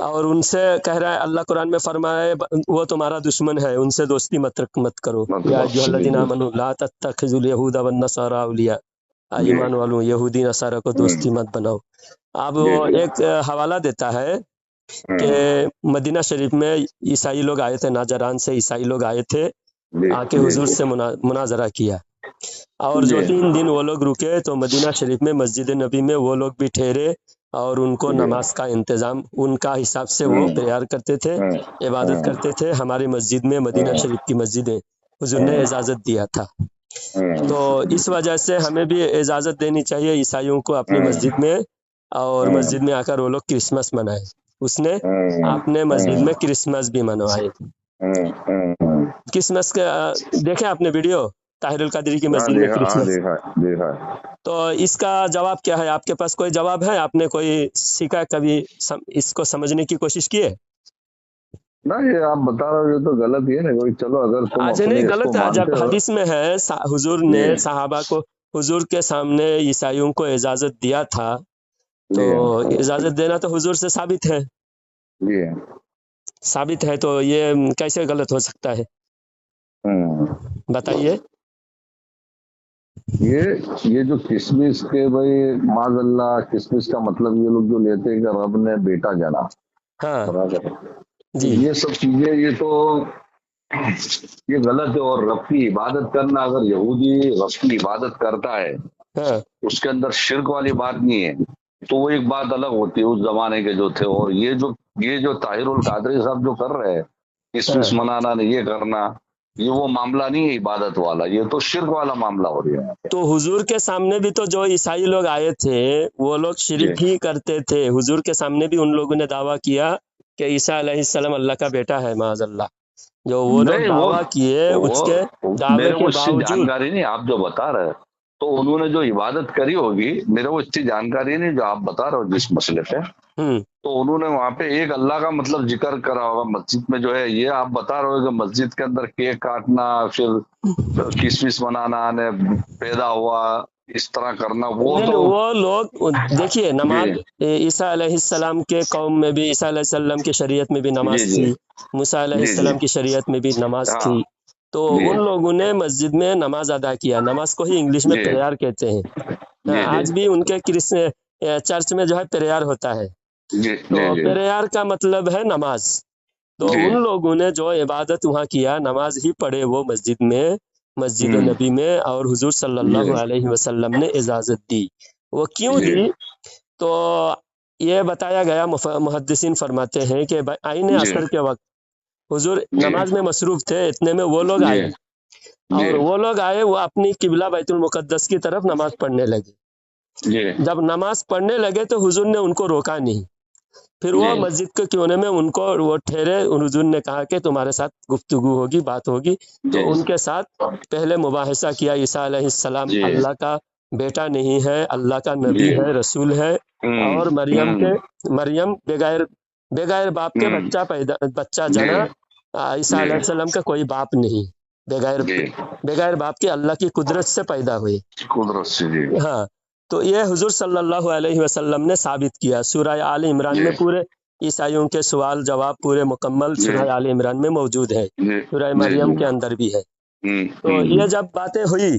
Speaker 1: और उनसे कह रहा है, अल्लाह कुरान में फरमाए वो तुम्हारा दुश्मन है, उनसे दोस्ती मत करो। या
Speaker 2: मतलब जी।
Speaker 1: अय्युहल्लज़ीना
Speaker 2: जी।
Speaker 1: आमनू ला तत्तखिज़ुल यहूदा वन नसारा औलिया,
Speaker 2: जी।
Speaker 1: ईमान वालों यहूदी नसारा को दोस्ती मत बनाओ। अब
Speaker 2: जी।
Speaker 1: वो
Speaker 2: जी।
Speaker 1: एक हवाला देता है कि मदीना शरीफ में ईसाई लोग आए थे, नाजरान से ईसाई लोग आए थे,
Speaker 2: जी।
Speaker 1: आके हुजूर से मुनाजरा किया। और जो 3 दिन वो लोग रुके तो मदीना शरीफ में मस्जिद नबी में वो लोग भी ठहरे, और उनको नमाज का इंतज़ाम उनका हिसाब से वो प्रेयर करते थे, इबादत करते थे। हमारी मस्जिद में, मदीना शरीफ की मस्जिद है, हुजूर ने इजाज़त दिया था। तो इस वजह से हमें भी इजाज़त देनी चाहिए ईसाइयों को अपनी मस्जिद में, और मस्जिद में आकर वो लोग क्रिसमस मनाए। उसने अपने मस्जिद में क्रिसमस भी मनवाए। क्रिसमस का देखे आपने वीडियो, ताहिरुल कादरी की मस्जिद में क्रिसमस।
Speaker 2: देखा देखा।
Speaker 1: तो इसका जवाब क्या है? आपके पास कोई जवाब है? आपने कोई सीखा कभी, इसको समझने की कोशिश की है?
Speaker 2: ना ये आप बता रहे हो ये तो गलत ही है ना कोई। चलो अगर तुम
Speaker 1: अच्छा,
Speaker 2: अपने
Speaker 1: नहीं
Speaker 2: इसको
Speaker 1: गलत है। जब
Speaker 2: मानते हो।
Speaker 1: हदीस में है हुजूर ने
Speaker 2: जी।
Speaker 1: सहाबा को, हुजूर के सामने ईसाइयों को इजाजत दिया था, तो
Speaker 2: जी।
Speaker 1: इजाजत देना तो हुजूर से साबित है,
Speaker 2: जी।
Speaker 1: साबित है। तो ये कैसे गलत हो सकता है, बताइए।
Speaker 2: ये जो किसमिस के भाई, माज़अल्लाह, किसमिस का मतलब ये लोग जो लेते हैं कि रब ने बेटा जना,
Speaker 1: हाँ
Speaker 2: बराबर।
Speaker 1: जी,
Speaker 2: ये सब चीजें ये तो ये गलत है। और रब की इबादत करना, अगर यहूदी रब की इबादत करता है
Speaker 1: हाँ
Speaker 2: उसके अंदर शिर्क वाली बात नहीं है, तो वो एक बात अलग होती है उस जमाने के जो थे। और ये जो ताहिरुल कादरी साहब जो कर रहे हैं, किसमिस
Speaker 1: हाँ।
Speaker 2: मनाना, ये करना, ये वो मामला नहीं है इबादत वाला, ये तो शिर्क वाला मामला हो रहा है।
Speaker 1: तो हुजूर के सामने भी तो जो ईसाई लोग आए थे वो लोग
Speaker 2: जी।
Speaker 1: शिरक ही करते थे। हुजूर के सामने भी उन लोगों ने दावा किया कि ईसा अलैहिस्सलाम अल्लाह का बेटा है, माज़अल्लाह। जो वो लोग
Speaker 2: नहीं
Speaker 1: दावा किए, उसके दावे
Speaker 2: मेरे
Speaker 1: के
Speaker 2: को इसकी
Speaker 1: बावजूद,
Speaker 2: जानकारी नहीं। आप जो बता रहे हैं तो उन्होंने जो इबादत करी होगी, मेरे को इसकी जानकारी नहीं जो आप बता रहे हो जिस मसले पे।
Speaker 1: हम्म,
Speaker 2: तो उन्होंने वहां पे एक अल्लाह का मतलब जिक्र करा होगा मस्जिद में जो है। ये आप बता रहे हो कि मस्जिद के अंदर केक काटना, फिर किसमिस बनाना, ने पैदा हुआ, इस तरह करना, वो
Speaker 1: नहीं
Speaker 2: तो
Speaker 1: नहीं, वो लोग देखिए,
Speaker 2: जी।
Speaker 1: नमाज ईसा अलैहिस्सलाम के कौम में भी, ईसा अलैहिस्सलाम की शरीयत में भी
Speaker 2: जी।
Speaker 1: नमाज
Speaker 2: जी।
Speaker 1: थी, मूसा
Speaker 2: जी। जी।
Speaker 1: अलैहिस्सलाम की शरीयत में भी नमाज
Speaker 2: हाँ।
Speaker 1: थी। तो
Speaker 2: जी।
Speaker 1: उन लोगों ने मस्जिद में नमाज अदा किया। नमाज को ही इंग्लिश में
Speaker 2: जी।
Speaker 1: प्रेयर कहते हैं। हाँ,
Speaker 2: जी। जी।
Speaker 1: आज भी उनके चर्च में जो है प्रेयर होता है।
Speaker 2: जी।
Speaker 1: तो
Speaker 2: जी। जी।
Speaker 1: प्रेयर का मतलब है नमाज। तो
Speaker 2: जी।
Speaker 1: उन लोगों ने जो इबादत वहाँ किया, नमाज ही पढ़े वो मस्जिद में, मस्जिद नबी में, और हुजूर सल्लल्लाहु
Speaker 2: जी।
Speaker 1: अलैहि वसल्लम ने इजाज़त दी। वो क्यों
Speaker 2: जी।
Speaker 1: दी? तो ये बताया गया, मुहद्दिसीन फरमाते हैं कि आईने
Speaker 2: जी।
Speaker 1: असर के वक्त हुजूर
Speaker 2: जी
Speaker 1: नमाज में मसरूफ थे, इतने में वो लोग
Speaker 2: जी
Speaker 1: आए,
Speaker 2: जी
Speaker 1: और वो लोग आए, वो अपनी किबला बैतुल मुकद्दस की तरफ नमाज पढ़ने लगे।
Speaker 2: जी
Speaker 1: जब नमाज पढ़ने लगे तो हुजूर ने उनको रोका नहीं, फिर वो
Speaker 2: जी
Speaker 1: मस्जिद के कोने में उनको वो ठहरे। हुजूर ने कहा कि तुम्हारे साथ गुफ्तगू होगी, बात होगी। तो
Speaker 2: जी
Speaker 1: उनके साथ पहले मुबाहिसा किया। ईसा अलैहिस्सलाम
Speaker 2: जी
Speaker 1: अल्लाह का बेटा नहीं है, अल्लाह का नबी
Speaker 2: जी
Speaker 1: है, रसूल है। और
Speaker 2: हम्म
Speaker 1: मरियम बगैर बगैर बाप के बच्चा
Speaker 2: जी
Speaker 1: जना। ईसा
Speaker 2: जी
Speaker 1: अलैहिस्सलाम का कोई बाप नहीं, बगैर
Speaker 2: जी
Speaker 1: बगैर बाप के अल्लाह की कुदरत से पैदा हुए।
Speaker 2: कुदरत से जी
Speaker 1: हाँ, तो ये हुजूर सल्लल्लाहु अलैहि वसल्लम ने साबित किया। सूरह आल इमरान
Speaker 2: जी
Speaker 1: में पूरे ईसाइयों के सवाल जवाब पूरे मुकम्मल
Speaker 2: जी
Speaker 1: सूरह आल इमरान में मौजूद है,
Speaker 2: जी
Speaker 1: सूरह
Speaker 2: जी
Speaker 1: मरियम
Speaker 2: जी
Speaker 1: के अंदर भी है। तो
Speaker 2: हम्म
Speaker 1: ये जब बातें हुई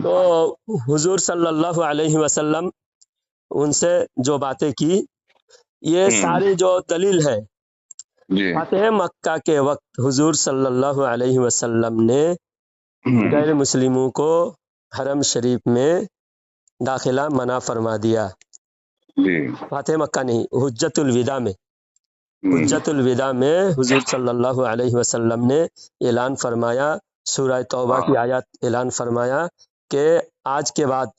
Speaker 1: तो हुजूर सल्लल्लाहु अलैहि वसल्लम उनसे जो बातें की, ये सारी जो दलील है,
Speaker 2: जी
Speaker 1: फतेह मक्का के वक्त हुजूर सल्लल्लाहु अलैहि वसल्लम ने गैर मुस्लिमों को हरम शरीफ में दाखिला मना फरमा दिया।
Speaker 2: जी
Speaker 1: फातिह मक्का नहीं, हुज्जतुल विदा में, हुज्जतुल विदा में हुजूर सल्लल्लाहु अलैहि वसल्लम ने ऐलान फरमाया, सूरह तौबा की आयत ऐलान फरमाया कि आज के बाद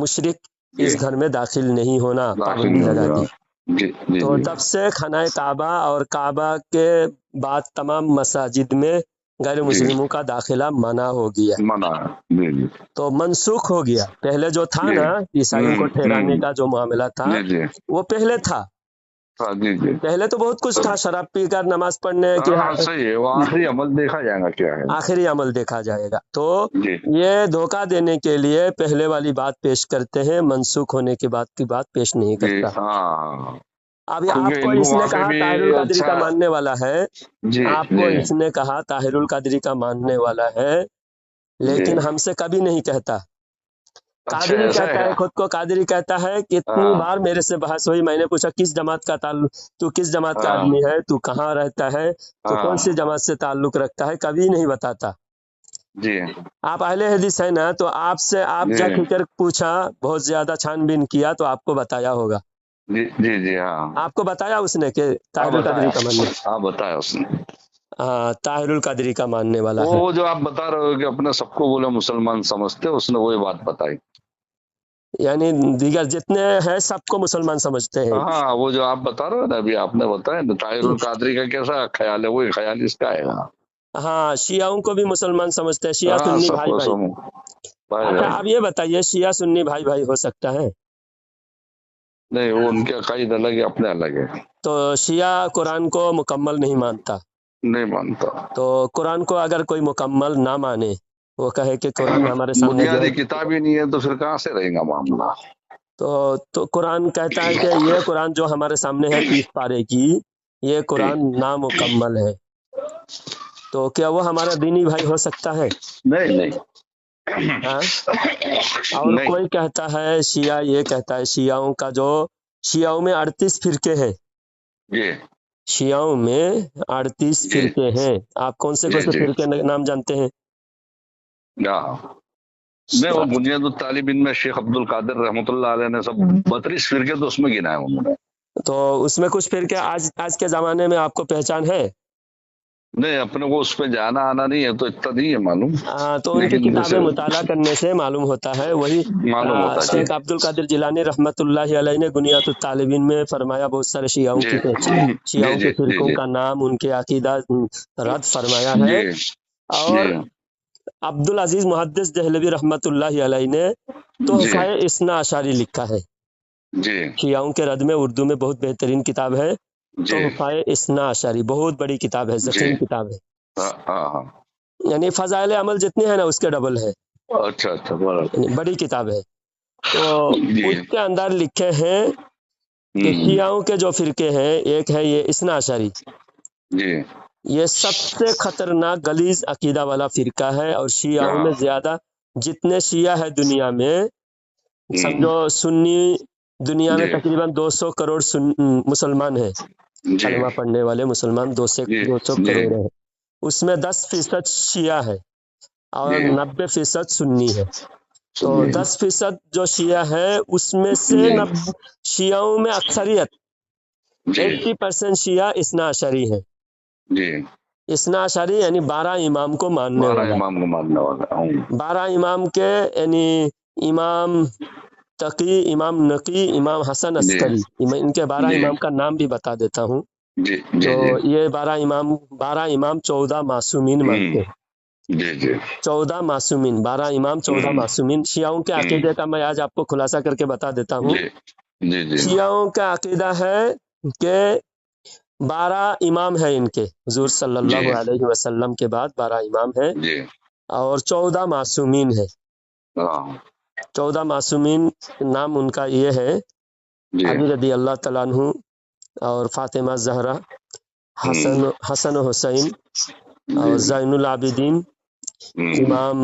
Speaker 1: मुशरिक इस घर में दाखिल नहीं होना, पाबंदी लगा दी।
Speaker 2: जी जी
Speaker 1: तो तब से खाना काबा और काबा के बाद तमाम मसाजिद में गैर मुस्लिमों का दाखिला मना हो गया,
Speaker 2: मना जी जी
Speaker 1: तो मनसूख हो गया। पहले जो था
Speaker 2: जी
Speaker 1: ना ईसाइयों को ठहराने का जो मामला था,
Speaker 2: जी जी
Speaker 1: वो पहले था।
Speaker 2: हाँ जी जी
Speaker 1: पहले तो बहुत कुछ था, शराब पीकर नमाज पढ़ने की
Speaker 2: हाँ सही है, वो आखिरी अमल देखा जाएगा क्या है।
Speaker 1: आखिरी अमल देखा जाएगा। तो
Speaker 2: जी
Speaker 1: ये धोखा देने के लिए पहले वाली बात पेश करते हैं, मनसूख होने के बाद की बात पेश नहीं
Speaker 2: जी
Speaker 1: करता।
Speaker 2: हाँ,
Speaker 1: अभी
Speaker 2: क्योंकि
Speaker 1: आपको
Speaker 2: इनको
Speaker 1: इसने
Speaker 2: वहाँ पे
Speaker 1: कहा
Speaker 2: भी
Speaker 1: ताहिरुल कादरी
Speaker 2: अच्छा
Speaker 1: का मानने वाला है,
Speaker 2: जी
Speaker 1: आपको
Speaker 2: जी
Speaker 1: इसने कहा ताहिरुल कादरी का मानने वाला है,
Speaker 2: जी
Speaker 1: लेकिन हमसे कभी नहीं कहता।
Speaker 2: अच्छा
Speaker 1: कादरी
Speaker 2: ऐसा
Speaker 1: कहता
Speaker 2: है।
Speaker 1: है, खुद को कादरी कहता है। कितनी
Speaker 2: हाँ
Speaker 1: बार मेरे से बहस हुई, मैंने पूछा किस जमात का ताल्लुक, तू किस जमात का
Speaker 2: हाँ
Speaker 1: आदमी है, तू कहाँ रहता है, तू कौन सी
Speaker 2: हाँ
Speaker 1: जमात से ताल्लुक रखता है, कभी नहीं बताता।
Speaker 2: जी
Speaker 1: आप अहले हदीस है ना, तो आपसे आप
Speaker 2: जी
Speaker 1: जा खींचकर पूछा, बहुत ज्यादा छानबीन किया तो आपको बताया होगा।
Speaker 2: जी जी जी हाँ
Speaker 1: आपको बताया उसने कि
Speaker 2: हाँ
Speaker 1: ताहिरुल
Speaker 2: बताया,
Speaker 1: कादरी का मानने,
Speaker 2: हाँ बताया उसने।
Speaker 1: हाँ ताहिरुल कादरी का मानने वाला है।
Speaker 2: वो जो आप बता रहे हो कि अपने सबको बोले मुसलमान समझते, उसने वही बात बताई।
Speaker 1: यानी दीगर जितने हैं सबको मुसलमान समझते हैं।
Speaker 2: हाँ वो जो आप बता रहे हो ना, अभी आपने बताया ना, ताहिरुल कादरी का कैसा ख्याल है, वही ख्याल इसका है।
Speaker 1: हाँ, शियाओं को भी मुसलमान समझते हैं, शिया
Speaker 2: हाँ
Speaker 1: सुन्नी भाई
Speaker 2: सबको
Speaker 1: भाई।
Speaker 2: समझ भाई
Speaker 1: अच्छा,
Speaker 2: भाई।
Speaker 1: आप ये बताइए, शिया सुन्नी भाई भाई हो सकता है?
Speaker 2: नहीं वो उनके अकायद अलग है, अपने अलग है।
Speaker 1: तो शिया कुरान को मुकम्मल नहीं मानता,
Speaker 2: नहीं मानता।
Speaker 1: तो कुरान को अगर कोई मुकम्मल ना माने, वो कहे कि कुरान हमारे सामने जो
Speaker 2: बुनियादी
Speaker 1: है,
Speaker 2: किताब ही नहीं है तो फिर कहाँ से रहेगा मामला।
Speaker 1: तो कुरान कहता है कि ये कुरान जो हमारे सामने है 30 पारे की, ये कुरान नामुकम्मल है, तो क्या वो हमारा दीनी भाई हो सकता है?
Speaker 2: नहीं नहीं
Speaker 1: हाँ? और
Speaker 2: नहीं
Speaker 1: कोई कहता है, शिया ये कहता है, शियाओं का जो, शियाओं में 38 फिरके हैं,
Speaker 2: जी
Speaker 1: शियाओं में 38
Speaker 2: जी
Speaker 1: फिरके हैं। आप कौन
Speaker 2: जी
Speaker 1: से
Speaker 2: जी
Speaker 1: फिरके नाम जानते हैं?
Speaker 2: हाँ नहीं, वो बुनियादुल तालिबीन में शेख अब्दुल कादिर रहमतुल्लाह अलैह ने सब 32 फिरके तो उसमें गिनाए उन्होंने।
Speaker 1: तो उसमें कुछ फिरके आज आज के जमाने में आपको पहचान है?
Speaker 2: नहीं अपने को उस पे जाना आना नहीं है तो इतना नहीं है मालूम,
Speaker 1: तो उनकी
Speaker 2: लेकिन
Speaker 1: किताबें
Speaker 2: जैसे
Speaker 1: मुताला करने से मालूम होता है। वही
Speaker 2: मालूम होता है।
Speaker 1: शेख अब्दुल कादिर जिलानी रहमतुल्लाहि अलैह ने बुनियादुत तालिबीन में फरमाया, बहुत सारे
Speaker 2: जी जी
Speaker 1: शियाओं
Speaker 2: जी
Speaker 1: के
Speaker 2: जी
Speaker 1: फिरकों
Speaker 2: जी
Speaker 1: का नाम, उनके अकीदा रद्द फरमाया है।
Speaker 2: जी
Speaker 1: और
Speaker 2: जी
Speaker 1: अब्दुल अजीज मुहद्दिस दहलवी रहमतुल्लाहि अलैह ने तोहफाए इस्ना अशारी लिखा है,
Speaker 2: जी
Speaker 1: शियाओं के रद्द में, उर्दू में बहुत बेहतरीन किताब है।
Speaker 2: जी
Speaker 1: तोहफाए इस्ना अशारी बहुत बड़ी किताब है,
Speaker 2: जी
Speaker 1: ज़ख़ीम किताब है।
Speaker 2: हाँ हाँ हाँ
Speaker 1: यानी फजाइल अमल जितनी है ना, उसके डबल है,
Speaker 2: अच्छा अच्छा बराबर
Speaker 1: यानी बड़ी किताब है। तो
Speaker 2: जी
Speaker 1: उसके अंदर लिखे हैं कि
Speaker 2: हम्म
Speaker 1: शियाओं के जो फिरके हैं, एक है ये इस्ना अशारी,
Speaker 2: जी
Speaker 1: ये सबसे खतरनाक गलीज अकीदा वाला फिरका है। और शियाओं में
Speaker 2: हाँ
Speaker 1: ज्यादा, जितने शिया है दुनिया में,
Speaker 2: हम्म
Speaker 1: समझो सुन्नी, दुनिया में
Speaker 2: जी
Speaker 1: तकरीबन 200 करोड़ मुसलमान हैं,
Speaker 2: जी
Speaker 1: कलमा पढ़ने वाले मुसलमान
Speaker 2: जी
Speaker 1: 200
Speaker 2: जी
Speaker 1: करोड़ हैं। उसमें 10% शिया है और
Speaker 2: जी
Speaker 1: 90% सुन्नी है। तो
Speaker 2: सुनिए
Speaker 1: 10% जो शिया है, उसमें से
Speaker 2: जी
Speaker 1: 90 शियाओं में अक्सरियत
Speaker 2: जी
Speaker 1: 80% शिया इस्ना अशरी है।
Speaker 2: جی
Speaker 1: اثنا عشری یعنی 12 امام کو ماننے
Speaker 2: 12
Speaker 1: والا،
Speaker 2: امام کو ماننے والا ہوں
Speaker 1: 12 امام کے یعنی امام تقی، امام نقی، امام حسن
Speaker 2: جی
Speaker 1: عسکری، ان کے 12
Speaker 2: جی
Speaker 1: امام کا نام بھی بتا دیتا ہوں۔
Speaker 2: جی
Speaker 1: تو
Speaker 2: جی جی
Speaker 1: یہ 12 امام 14 معصومین مانتے ہیں،
Speaker 2: جی جی
Speaker 1: 14 معصومین، 12 امام 14 معصومین۔ شیعوں کے عقیدے کا میں آج آپ کو خلاصہ کر کے بتا دیتا ہوں۔
Speaker 2: جی جی جی
Speaker 1: شیعوں کا عقیدہ ہے کہ 12 امام ہے ان کے، حضور صلی اللہ
Speaker 2: جی
Speaker 1: علیہ وسلم کے بعد 12 امام ہیں،
Speaker 2: جی
Speaker 1: اور 14 معصومین ہے۔
Speaker 2: ہاں
Speaker 1: 14 معصومین نام ان کا یہ ہے:
Speaker 2: جی
Speaker 1: علی رضی اللہ تعالیٰ عنہ، اور فاطمہ زہرا، حسن و حسین، اور زین العابدین، امام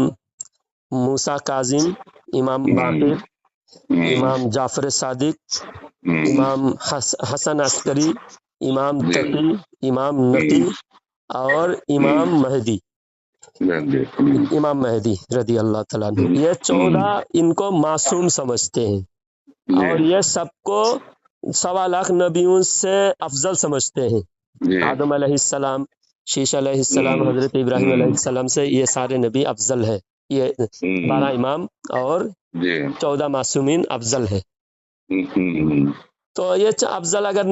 Speaker 1: موسیٰ کاظم، امام باقر، امام جعفر صادق، امام حسن عسکری، امام تقی، امام نقی، اور امام مہدی، امام مہدی رضی اللہ تعالیٰ عنہ۔ یہ 14 ان کو معصوم سمجھتے ہیں، اور یہ سب کو 1.25 لاکھ نبیوں سے افضل سمجھتے ہیں۔ آدم علیہ السلام، شیش علیہ السلام، حضرت ابراہیم علیہ السلام سے یہ سارے نبی افضل ہے، یہ 12 امام اور 14 معصومین افضل ہے۔ تو یہ افضل اگر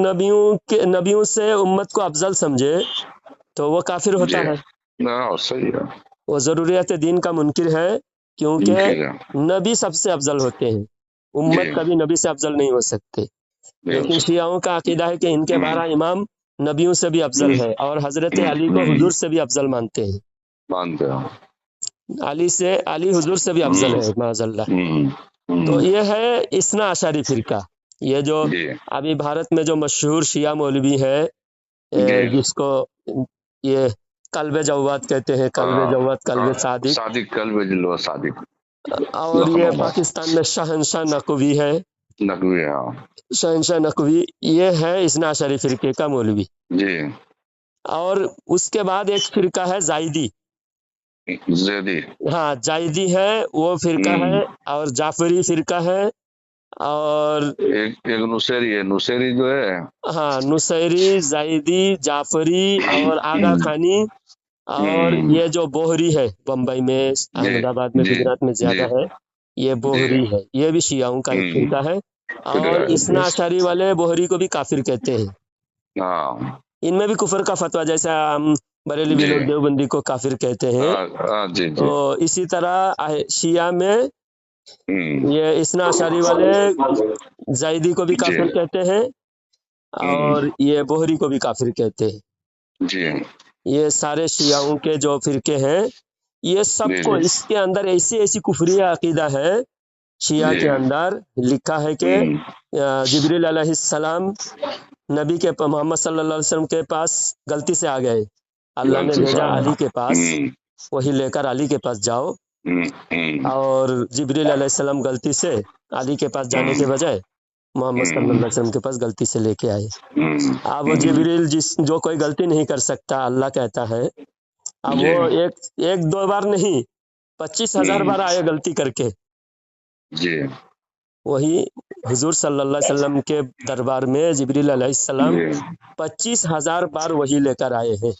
Speaker 1: نبیوں سے امت کو افضل سمجھے تو وہ کافر ہوتا ہے،
Speaker 2: صحیح ہے
Speaker 1: وہ ضروریات دین کا منکر ہے، کیونکہ نبی سب سے افضل ہوتے ہیں، امت کبھی نبی سے افضل نہیں ہو سکتے۔ لیکن شیعوں کا عقیدہ ہے کہ ان کے 12 امام نبیوں سے بھی افضل ہے، اور حضرت علی کو حضور سے بھی افضل مانتے ہیں،
Speaker 2: مانتے ہو
Speaker 1: علی حضور سے بھی افضل ہے معاذ اللہ۔ تو یہ ہے اثنا عشری فرقہ، یہ جو ابھی بھارت میں جو مشہور شیعہ مولوی ہے، جس کو یہ قلب جواد کہتے ہیں، قلب جواد، قلب صادق،
Speaker 2: صادق قلب جلوہ صادق،
Speaker 1: اور یہ پاکستان میں شہنشاہ نقوی ہے،
Speaker 2: نقوی ہے
Speaker 1: شہنشاہ نقوی، یہ ہے اثنا عشری فرقے کا مولوی۔
Speaker 2: جی
Speaker 1: اور اس کے بعد ایک فرقہ ہے زائدی،
Speaker 2: زیدی،
Speaker 1: ہاں زائدی ہے وہ فرقہ ہے، اور جعفری فرقہ ہے، اور
Speaker 2: ایک نصیری ہے، نصیری جو ہے
Speaker 1: ہاں نصیری، زائدی، جعفری، اور آغا خانی، اور یہ جو بوہری ہے بمبئی میں، احمد آباد میں، گجرات میں زیادہ ہے، یہ بوہری ہے، یہ بھی شیعوں کا ایک فرقہ ہے۔ اور اثنا عشری والے بوہری کو بھی کافر کہتے ہیں، ان میں بھی کفر کا فتویٰ، جیسا ہم بریلوی لوگ دیوبندی کو کافر کہتے ہیں، تو اسی طرح شیعہ میں یہ اثنا عشری والے زائدی کو بھی کافر کہتے ہیں، اور یہ بوہری کو بھی کافر کہتے ہیں۔ یہ سارے شیعوں کے جو فرقے ہیں، یہ سب کو اس کے اندر ایسی کفری عقیدہ ہے۔ شیعہ کے اندر لکھا ہے کہ جبریل علیہ السلام نبی کے محمد صلی اللہ علیہ وسلم کے پاس غلطی سے آ گئے، اللہ نے بھیجا علی کے پاس، وہی لے کر علی کے پاس جاؤ، اور جبریل علیہ السلام غلطی سے علی کے پاس جانے کے بجائے محمد صلی اللہ علیہ وسلم کے پاس غلطی سے لے کے آئے۔ اب وہ جبریل جو کوئی غلطی نہیں کر سکتا، اللہ کہتا ہے، اب وہ ایک دو بار نہیں، 25,000 بار آئے غلطی کر کے، وہی حضور صلی اللہ علیہ وسلم کے دربار میں جبریل علیہ السلام 25,000 بار وہی لے کر آئے ہیں۔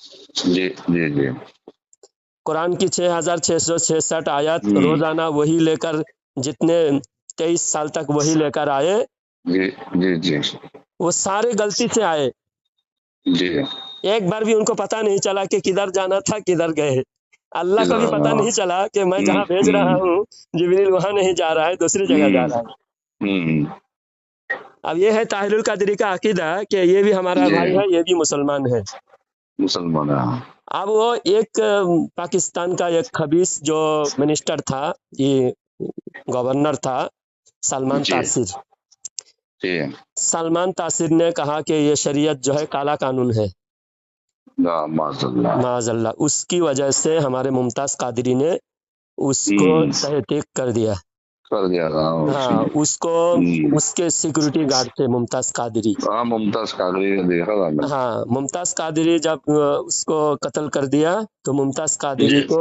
Speaker 1: قرآن کی 6,666 آیات روزانہ وہی لے کر، جتنے 23 سال تک وہی لے کر آئے، وہ سارے غلطی سے آئے، ایک بار بھی ان کو پتہ نہیں چلا کہ کدھر جانا تھا، کدھر گئے۔ اللہ کو بھی پتہ نہیں چلا کہ میں جہاں بھیج رہا ہوں جبریل وہاں نہیں جا رہا ہے، دوسری جگہ جا رہا ہے۔ اب یہ ہے طاہر القادری کا عقیدہ کہ یہ بھی ہمارا بھائی ہے، یہ بھی مسلمان ہے۔ اب وہ ایک پاکستان کا ایک خبیث جو منسٹر تھا، یہ گورنر تھا، سلمان تاثر، سلمان تاثر نے کہا کہ یہ شریعت جو ہے کالا قانون ہے، معاذ اللہ، اس کی وجہ سے ہمارے ممتاز قادری نے اس کو تحقیق کر دیا، ہاں اس کو، اس کے سیکورٹی گارڈ تھے ممتاز قادری، ہاں ممتاز قادری جب اس کو قتل کر دیا تو ممتاز قادری کو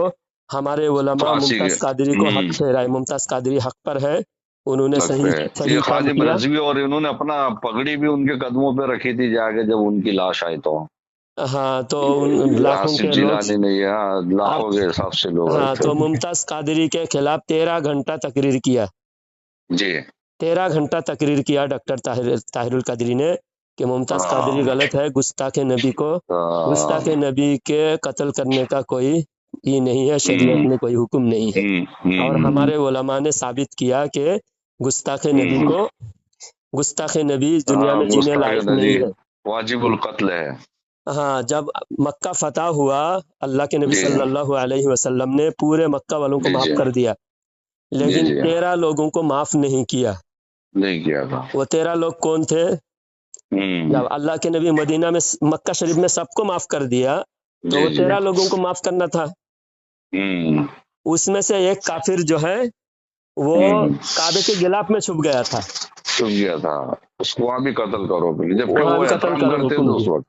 Speaker 1: ہمارے علماء ممتاز قادری کو حق ٹھہرائے، ممتاز قادری حق پر ہے، انہوں نے صحیح کام کیا۔
Speaker 2: رضوی، اور انہوں نے اپنا پگڑی بھی ان کے قدموں پہ رکھی تھی جا کے جب ان کی لاش آئی تو
Speaker 1: हाँ तो उन लाखों
Speaker 2: आसिफ
Speaker 1: के लोग,
Speaker 2: जिलानी नहीं है, हाँ, लाखों के हिसाब से लोग आए
Speaker 1: हाँ
Speaker 2: थे।
Speaker 1: तो मुमताज कादरी के खिलाफ 13 घंटा तकरीर किया।
Speaker 2: जी
Speaker 1: 13 घंटा तकरीर किया डॉक्टर ताहिरुल कादरी ने कि मुमताज कादरी
Speaker 2: हाँ
Speaker 1: गलत है, गुस्ताखे नबी को, गुस्ताखे नबी के कत्ल करने का कोई ये नहीं है, शरीयत में कोई हुक्म नहीं है। और हमारे उलमा ने साबित किया कि गुस्ताखे नबी को, गुस्ताखे नबी दुनिया में जीने
Speaker 2: गुस्ताख
Speaker 1: लायक
Speaker 2: नबी
Speaker 1: नहीं है।
Speaker 2: वाजिबुल कत्ल है।
Speaker 1: हाँ जब मक्का फतह हुआ, अल्लाह के नबी
Speaker 2: जी
Speaker 1: सल्लल्लाहु अलैहि वसल्लम ने पूरे मक्का वालों को
Speaker 2: जी
Speaker 1: माफ
Speaker 2: जी
Speaker 1: कर दिया,
Speaker 2: जी
Speaker 1: लेकिन
Speaker 2: जी
Speaker 1: 13 लोगों को माफ नहीं किया।
Speaker 2: नहीं किया था।
Speaker 1: वो 13 लोग कौन थे? जब अल्लाह के नबी मदीना में मक्का शरीफ में सबको माफ कर दिया, तो
Speaker 2: जी
Speaker 1: वो
Speaker 2: जी
Speaker 1: 13 लोगों को माफ करना था। उसमें से एक काफिर जो है वो काबे के गिलाफ में छुप गया था,
Speaker 2: छुप गया था, उसको वहां भी कत्ल करो, जबकि
Speaker 1: वहां
Speaker 2: वो
Speaker 1: भी कत्ल
Speaker 2: एहतराम
Speaker 1: करो
Speaker 2: करते
Speaker 1: हुक्म
Speaker 2: थे उस
Speaker 1: दिया।
Speaker 2: वक्त।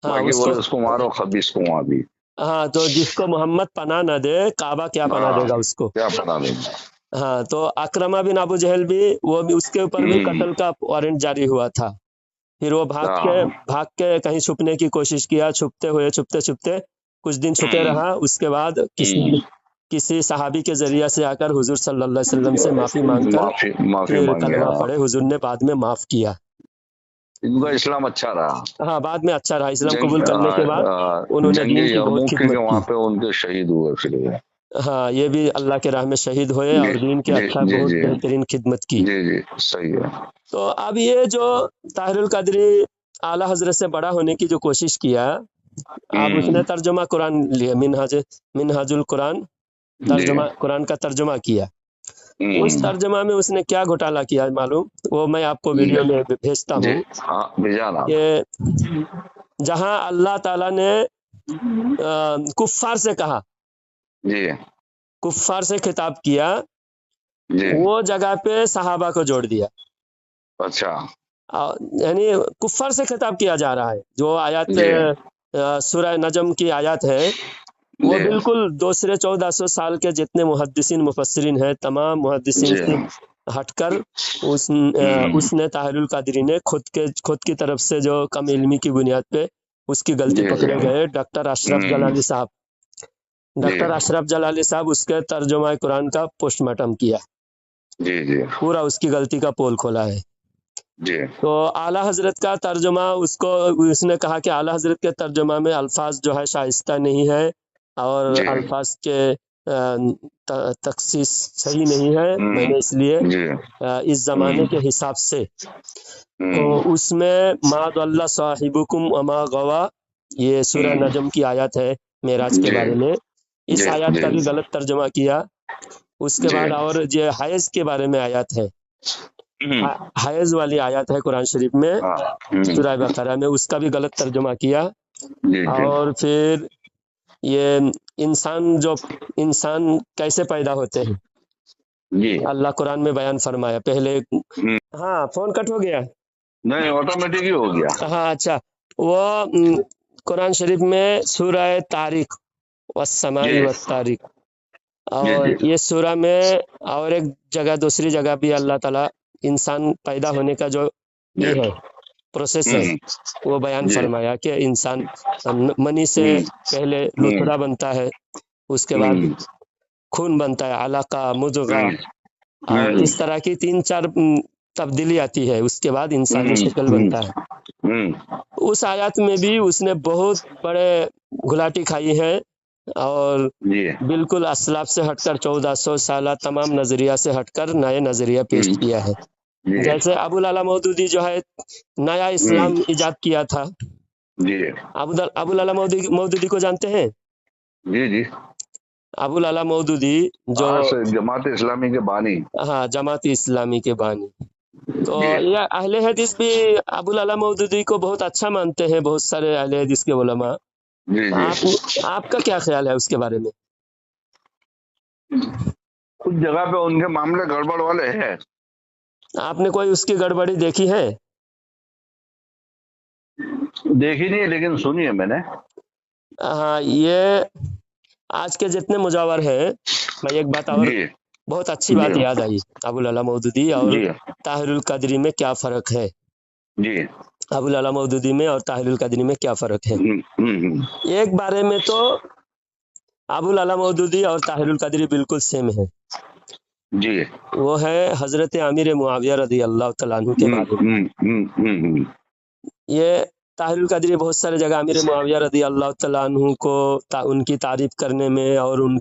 Speaker 1: हाँ
Speaker 2: बाकी
Speaker 1: उसको,
Speaker 2: बोले उसको मारो, खबीस को वहां भी।
Speaker 1: हाँ तो जिसको मोहम्मद पनाह न दे, काबा क्या पनाह
Speaker 2: हाँ
Speaker 1: देगा उसको।
Speaker 2: क्या पता नहीं।
Speaker 1: हाँ तो अकरमा बिन अबू जहल भी, वो भी उसके ऊपर भी कत्ल का वारंट जारी हुआ था। फिर वो भाग के कहीं छुपने की कोशिश किया, छुपते छुपते कुछ दिन छुपे रहा। उसके बाद किसी सहाबी के जरिया से आकर हुजूर सल्लल्लाहु अलैहि वसल्लम से माफी मांगकर
Speaker 2: माफी
Speaker 1: फिर
Speaker 2: मांगे।
Speaker 1: कलमा पढ़े, हुजूर ने बाद में माफ किया।
Speaker 2: इनका इस्लाम अच्छा रहा।
Speaker 1: हाँ बाद में अच्छा रहा, इस्लाम कबूल करने के बाद उन्होंने
Speaker 2: जंग
Speaker 1: दीन की बहुत
Speaker 2: यरमुक के
Speaker 1: खिदमत
Speaker 2: वहां
Speaker 1: की।
Speaker 2: पे उनके शहीद हुए फिर वो।
Speaker 1: हाँ ये भी अल्लाह के राह में शहीद हुए
Speaker 2: जी
Speaker 1: और दीन के
Speaker 2: जी
Speaker 1: अच्छा
Speaker 2: जी
Speaker 1: बहुत
Speaker 2: जी
Speaker 1: बेहतरीन खिदमत की।
Speaker 2: जी जी सही है।
Speaker 1: तो अब ये जो ताहिरुल कादरी आला हजरत से बड़ा होने की जो कोशिश किया, अब उसने तर्जुमा कुरान लिया, मिनहाजुल कुरान, तर्जुमा कुरान का तर्जुमा किया। उस तर्जुमा में उसने क्या घोटाला किया मालूम? वो मैं आपको वीडियो में भेजता हूँ
Speaker 2: हाँ भेजाना।
Speaker 1: कि जहां अल्लाह ताला ने कुफ्फार से कहा,
Speaker 2: जी
Speaker 1: कुफ्फार से खिताब किया,
Speaker 2: जी
Speaker 1: वो जगह पे सहाबा को जोड़ दिया।
Speaker 2: अच्छा
Speaker 1: यानी कुफ्फार से खिताब किया जा रहा है। जो आयत
Speaker 2: जी
Speaker 1: सूरह नजम की आयत है, वो
Speaker 2: जी
Speaker 1: बिल्कुल दूसरे 1400 साल के जितने मुहद्दिसीन मुफस्सिरीन हैं, तमाम मुहद्दिसीन
Speaker 2: जी
Speaker 1: से हटकर उसने ताहिरुल कादरी ने खुद की तरफ से जो कम इल्मी की बुनियाद पे उसकी गलती
Speaker 2: जी
Speaker 1: पकड़े
Speaker 2: जी
Speaker 1: गए। डॉक्टर अशरफ जलाली साहब उसके तर्जुमा कुरान का पोस्टमार्टम किया,
Speaker 2: जी जी
Speaker 1: पूरा उसकी गलती का पोल खोला है।
Speaker 2: जी
Speaker 1: तो आला हजरत का तर्जुमा, उसने कहा कि आला हजरत के तर्जुमा में अल्फाज जो है शाइस्ता नहीं है और
Speaker 2: जी
Speaker 1: अल्फाज के तखसीस सही नहीं है। मैंने इसलिए
Speaker 2: जी
Speaker 1: इस जमाने के हिसाब से, तो उसमें मादल्ला साहिबुकुम अमा गवा, ये सूरह नजम की आयत है मेराज के
Speaker 2: जी
Speaker 1: बारे में, इस
Speaker 2: जी
Speaker 1: आयत का भी
Speaker 2: जी
Speaker 1: गलत तर्जुमा किया। उसके
Speaker 2: जी
Speaker 1: बाद और ये हैज के बारे में आयत है, हैज वाली आयत है कुरान शरीफ में सूरह बकरा में, उसका भी गलत तर्जुमा किया।
Speaker 2: जी
Speaker 1: और फिर ये इंसान कैसे पैदा होते हैं,
Speaker 2: जी
Speaker 1: अल्लाह कुरान में बयान फरमाया पहले। हाँ फोन कट हो गया।
Speaker 2: नहीं ऑटोमेटिक ही हो गया।
Speaker 1: हाँ अच्छा, वो कुरान शरीफ में सूरह तारिक वस्समाई
Speaker 2: जी
Speaker 1: वत्तारिक,
Speaker 2: जी
Speaker 1: और
Speaker 2: जी
Speaker 1: ये सूरह में और एक जगह, दूसरी जगह भी अल्लाह ताला इंसान पैदा होने का जो ये है प्रोसेस है, वो बयान
Speaker 2: जी
Speaker 1: फरमाया कि इंसान मनी से पहले लुथड़ा बनता है, उसके बाद खून बनता है, अलाका, मुजगा, और इस तरह की 3-4 तब्दीली आती है, उसके बाद इंसानी शक्ल बनता है। उस आयत में भी उसने बहुत बड़े घुलाटी खाई है और बिल्कुल असलाफ से हटकर 1400 साल तमाम नजरिया से हटकर नए नजरिया पेश किया है। जैसे अबुल अला मौदूदी जो है नया इस्लाम इजाद किया था। अबुल अला मौदूदी को जानते हैं?
Speaker 2: जी जी
Speaker 1: अबुल अला मौदूदी जो
Speaker 2: जमात इस्लामी के बानी,
Speaker 1: हाँ जमात इस्लामी के बानी, तो ये अहले हदीस भी अबुल अला मौदूदी को बहुत अच्छा मानते हैं, बहुत सारे अहले हदीस के उलमा। आपका क्या ख्याल है उसके बारे में?
Speaker 2: कुछ जगह पे उनके मामले गड़बड़ वाले हैं।
Speaker 1: आपने कोई उसकी गड़बड़ी देखी है?
Speaker 2: देखी नहीं है लेकिन सुनी है मैंने।
Speaker 1: हाँ ये आज के जितने मुजावर हैं, मैं एक बात और बहुत अच्छी बात याद आई, अबुल अला मौदूदी और ताहिरुल कादरी में क्या फर्क है।
Speaker 2: جی
Speaker 1: ابو العلا مودودی میں اور طاہر القادری میں کیا فرق ہے؟ ایک بارے میں تو ابو العلا مودودی اور طاہر القادری بالکل سیم ہے
Speaker 2: جی
Speaker 1: وہ ہے حضرت امیر معاویہ رضی اللہ تعالیٰ عنہ کے بارے میں۔ یہ طاہر القادری بہت سارے جگہ امیر معاویہ رضی اللہ تعالیٰ عنہ کو ان کی تعریف کرنے میں اور ان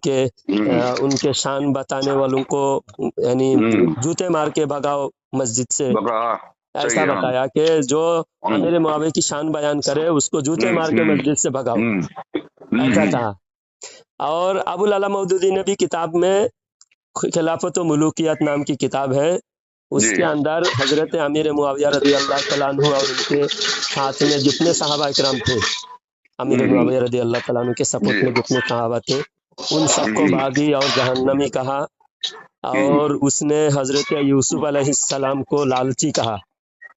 Speaker 1: کے شان بتانے والوں کو یعنی جوتے مار کے بھگاؤ مسجد سے، ایسا بتایا کہ جو امیر معاویہ کی شان بیان کرے اس کو جوتے مار کے مسجد سے بھگاؤ، ایسا کہا۔ اور ابو العلا مودودی نے بھی کتاب میں خلافت و ملوکیت نام کی کتاب ہے، اس کے اندر حضرت امیر معاویہ رضی اللہ تعالیٰ عنہ اور ان کے ساتھ میں جتنے صحابہ اکرام تھے، امیر معاویہ رضی اللہ تعالیٰ عنہ کے سپورٹ میں جتنے صحابہ تھے ان سب کو باغی اور جہنمی کہا، اور اس نے حضرت یوسف علیہ السلام کو لالچی کہا۔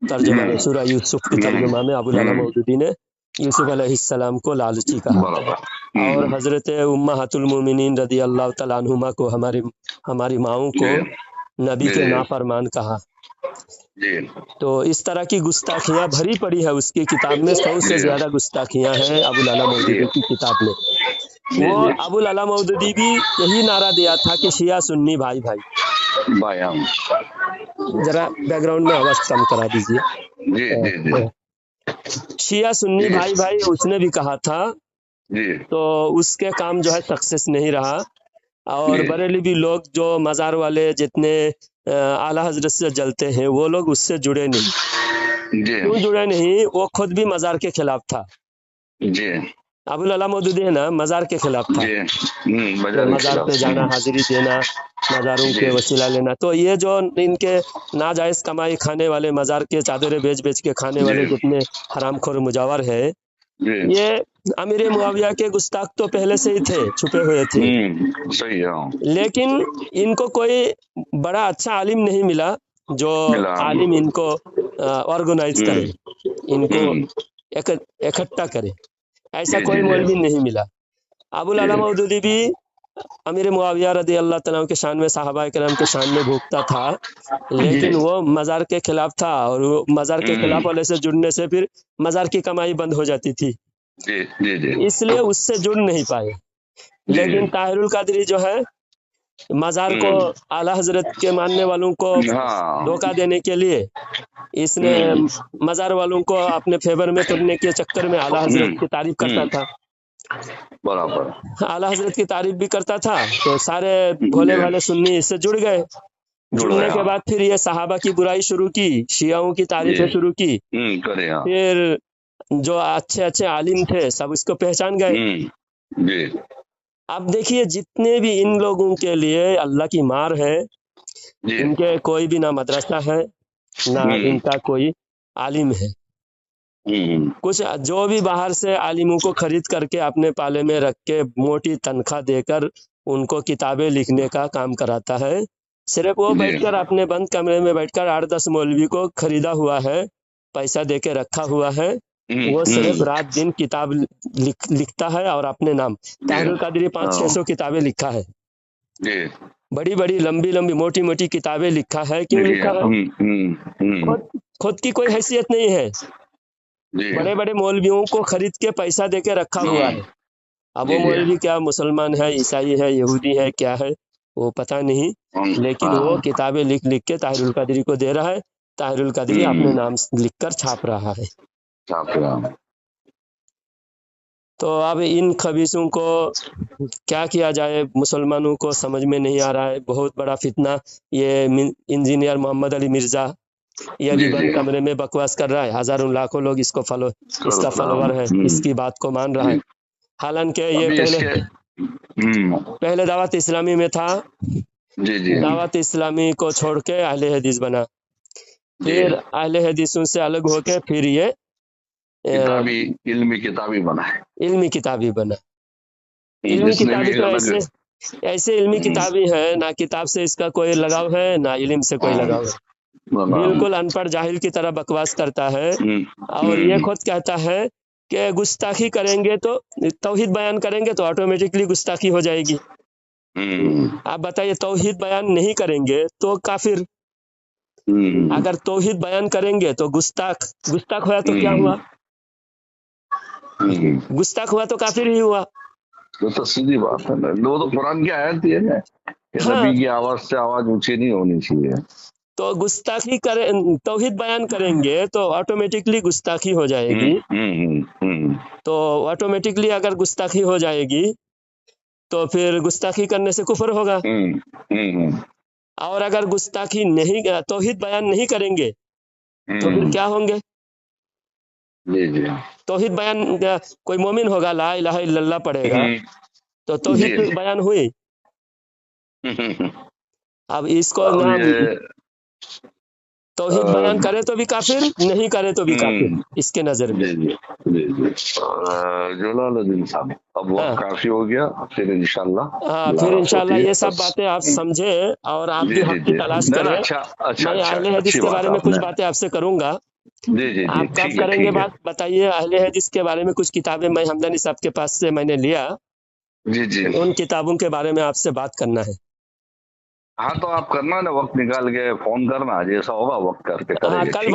Speaker 1: ترجمہ میں سورہ یوسف کی ترجمہ میں ابو العلا مودودی نے یوسف علیہ السلام کو لالچی کہا، اور حضرت امہات المومنین رضی اللہ تعالیٰ عنہما کو ہماری ماؤں کو نبی کے نافرمان کہا۔ تو اس طرح کی گستاخیاں بھری پڑی ہے اس کی کتاب میں، 100 سے زیادہ گستاخیاں ہیں ابو العلا مودودی کی کتاب میں۔ وہ ابو العلا مودودی بھی یہی نعرہ دیا تھا کہ شیعہ سنی بھائی بھائی۔ ذرا بیک گراؤنڈ میں آواز کم کرا دیجیے۔ شیعہ سنی بھائی بھائی اس نے بھی کہا تھا، تو اس کے کام جو ہے سکسیس نہیں رہا، اور بریلوی لوگ جو مزار والے جتنے اعلیٰ حضرت سے جلتے ہیں وہ لوگ اس سے جڑے نہیں۔ کیوں جڑے نہیں؟ وہ خود بھی مزار کے خلاف تھا۔ ابو العلا مودودی ہے نا مزار کے خلاف تھا، مزار پہ جانا، حاضری دینا، مزاروں کے وسیلہ لینا۔ تو یہ جو ان کے ناجائز کمائی کھانے والے، مزار کے چادریں بیچ بیچ کے کھانے والے جتنے حرام خور مجاور ہے، یہ امیر معاویہ کے گستاخ تو پہلے سے ہی تھے، چھپے ہوئے تھے، لیکن ان کو کوئی بڑا اچھا عالم نہیں ملا جو عالم ان کو آرگنائز کرے، ان کو اکٹھا کرے، ایسا کوئی مولوی نہیں ملا۔ ابو العلا مودودی بھی امیر معاویہ رضی اللہ تعالیٰ کے شان میں، صحابہ کرام کے شان میں بھوکتا تھا، لیکن وہ مزار کے خلاف تھا، اور وہ مزار کے خلاف والے سے جڑنے سے پھر مزار کی کمائی بند ہو جاتی تھی، اس لیے اس سے جڑ نہیں پائے۔ لیکن طاہر القادری جو ہے مزار کو، اعلیٰ حضرت کے ماننے والوں کو دھوکہ دینے کے لیے اس نے مزار والوں کو اپنے فیور میں کرنے کے چکر میں اعلیٰ حضرت کی تعریف کرتا تھا، اعلیٰ حضرت کی تعریف بھی کرتا تھا، تو سارے بھولے بھالے سنی اس سے جڑ گئے۔ جڑنے کے بعد پھر یہ صحابہ کی برائی شروع کی، شیعوں کی تعریفیں شروع کی، پھر جو اچھے اچھے عالم تھے سب اس کو پہچان گئے۔ اب دیکھیے جتنے بھی ان لوگوں کے لیے اللہ کی مار ہے، ان کے کوئی بھی نہ مدرسہ ہے نہ ان کا کوئی عالم ہے، کچھ جو بھی باہر سے عالموں کو خرید کر کے اپنے پالے میں رکھ کے موٹی تنخواہ دے کر ان کو کتابیں لکھنے کا کام کراتا ہے، صرف وہ بیٹھ کر اپنے بند کمرے میں بیٹھ کر 8-10 مولوی کو خریدا ہوا ہے، پیسہ دے کے رکھا ہوا ہے، وہ صرف رات دن کتاب لکھتا ہے، اور اپنے نام طاہر القادری 500-600 کتابیں لکھا ہے، بڑی بڑی لمبی لمبی موٹی موٹی کتابیں لکھا ہے۔ کیوں لکھا ہے؟ خود کی کوئی حیثیت نہیں ہے، بڑے بڑے مولویوں کو خرید کے پیسہ دے کے رکھا ہوا ہے۔ اب وہ مولوی کیا مسلمان ہے، عیسائی ہے، یہودی ہے، کیا ہے وہ پتہ نہیں، لیکن وہ کتابیں لکھ لکھ کے طاہر القادری کو دے رہا ہے، طاہر القادری اپنے نام لکھ کر چھاپ رہا ہے۔ تو اب ان خبیثوں کو کیا کیا جائے، مسلمانوں کو سمجھ میں نہیں آ رہا ہے، بہت بڑا فتنہ۔ یہ انجینئر محمد علی مرزا یہ بھی بند کمرے میں بکواس کر رہا ہے، ہزاروں لاکھوں لوگ اس کا فالوور ہے، اس کی بات کو مان رہا ہے، حالانکہ یہ پہلے دعوت اسلامی میں تھا، دعوت اسلامی کو چھوڑ کے اہل حدیث بنا، پھر اہل حدیثوں سے الگ ہو کے پھر یہ
Speaker 2: علمی کتابی بنا ہے،
Speaker 1: علمی کتابی بنا۔ علمی کتابی تو ایسے علمی کتابی ہے، نہ کتاب سے اس کا کوئی لگاؤ ہے نہ علم سے کوئی لگاؤ ہے، بالکل ان پڑھ جاہل کی طرح بکواس کرتا ہے، اور یہ خود کہتا ہے کہ گستاخی کریں گے تو توحید بیان کریں گے تو آٹومیٹکلی گستاخی ہو جائے گی۔ آپ بتائیے توحید بیان نہیں کریں گے تو کافر، अगर तौहीद बयान करेंगे तो गुस्ताख हुआ तो क्या हुआ? गुस्ताख हुआ तो काफिर ही हुआ।
Speaker 2: तो सीधी बात है ना, वो तो कुरान की आयत ही है ना कि
Speaker 1: हाँ।
Speaker 2: नबी की आवाज से आवाज ऊंची नहीं होनी चाहिए।
Speaker 1: तो गुस्ताखी करें, तौहीद बयान करेंगे तो ऑटोमेटिकली गुस्ताखी हो जाएगी। तो ऑटोमेटिकली अगर गुस्ताखी हो जाएगी तो फिर गुस्ताखी करने से कुफर होगा। और अगर गुस्ताखी नहीं, तौहीद बयान नहीं करेंगे तो फिर क्या होंगे? तौहीद बयान, कोई मोमिन होगा ला इलाहा इल्लल्लाह पढ़ेगा तो तौहीद बयान हुई। अब इसको नाम तौहीद बयान करे तो भी काफिर, नहीं करे तो भी काफिर इसके नजर में।
Speaker 2: जलालुद्दीन साहब, अब वक्त काफी हो गया, फिर इंशाल्लाह।
Speaker 1: हाँ, फिर इंशाल्लाह ये सब बातें आप समझे और आप भी हक की तलाश करें। मैं अहले हदीस के बारे में कुछ बातें आपसे करूंगा। आप कब करेंगे बात बताइए। अहले हदीस के बारे में कुछ किताबें मैं हमदनी साहब के पास से मैंने लिया, उन किताबों के बारे में आपसे बात करना है।
Speaker 2: हाँ, तो आप करना ना, वक्त निकाल के फोन करना, जैसा होगा वक्त करके करेंगे।
Speaker 1: कल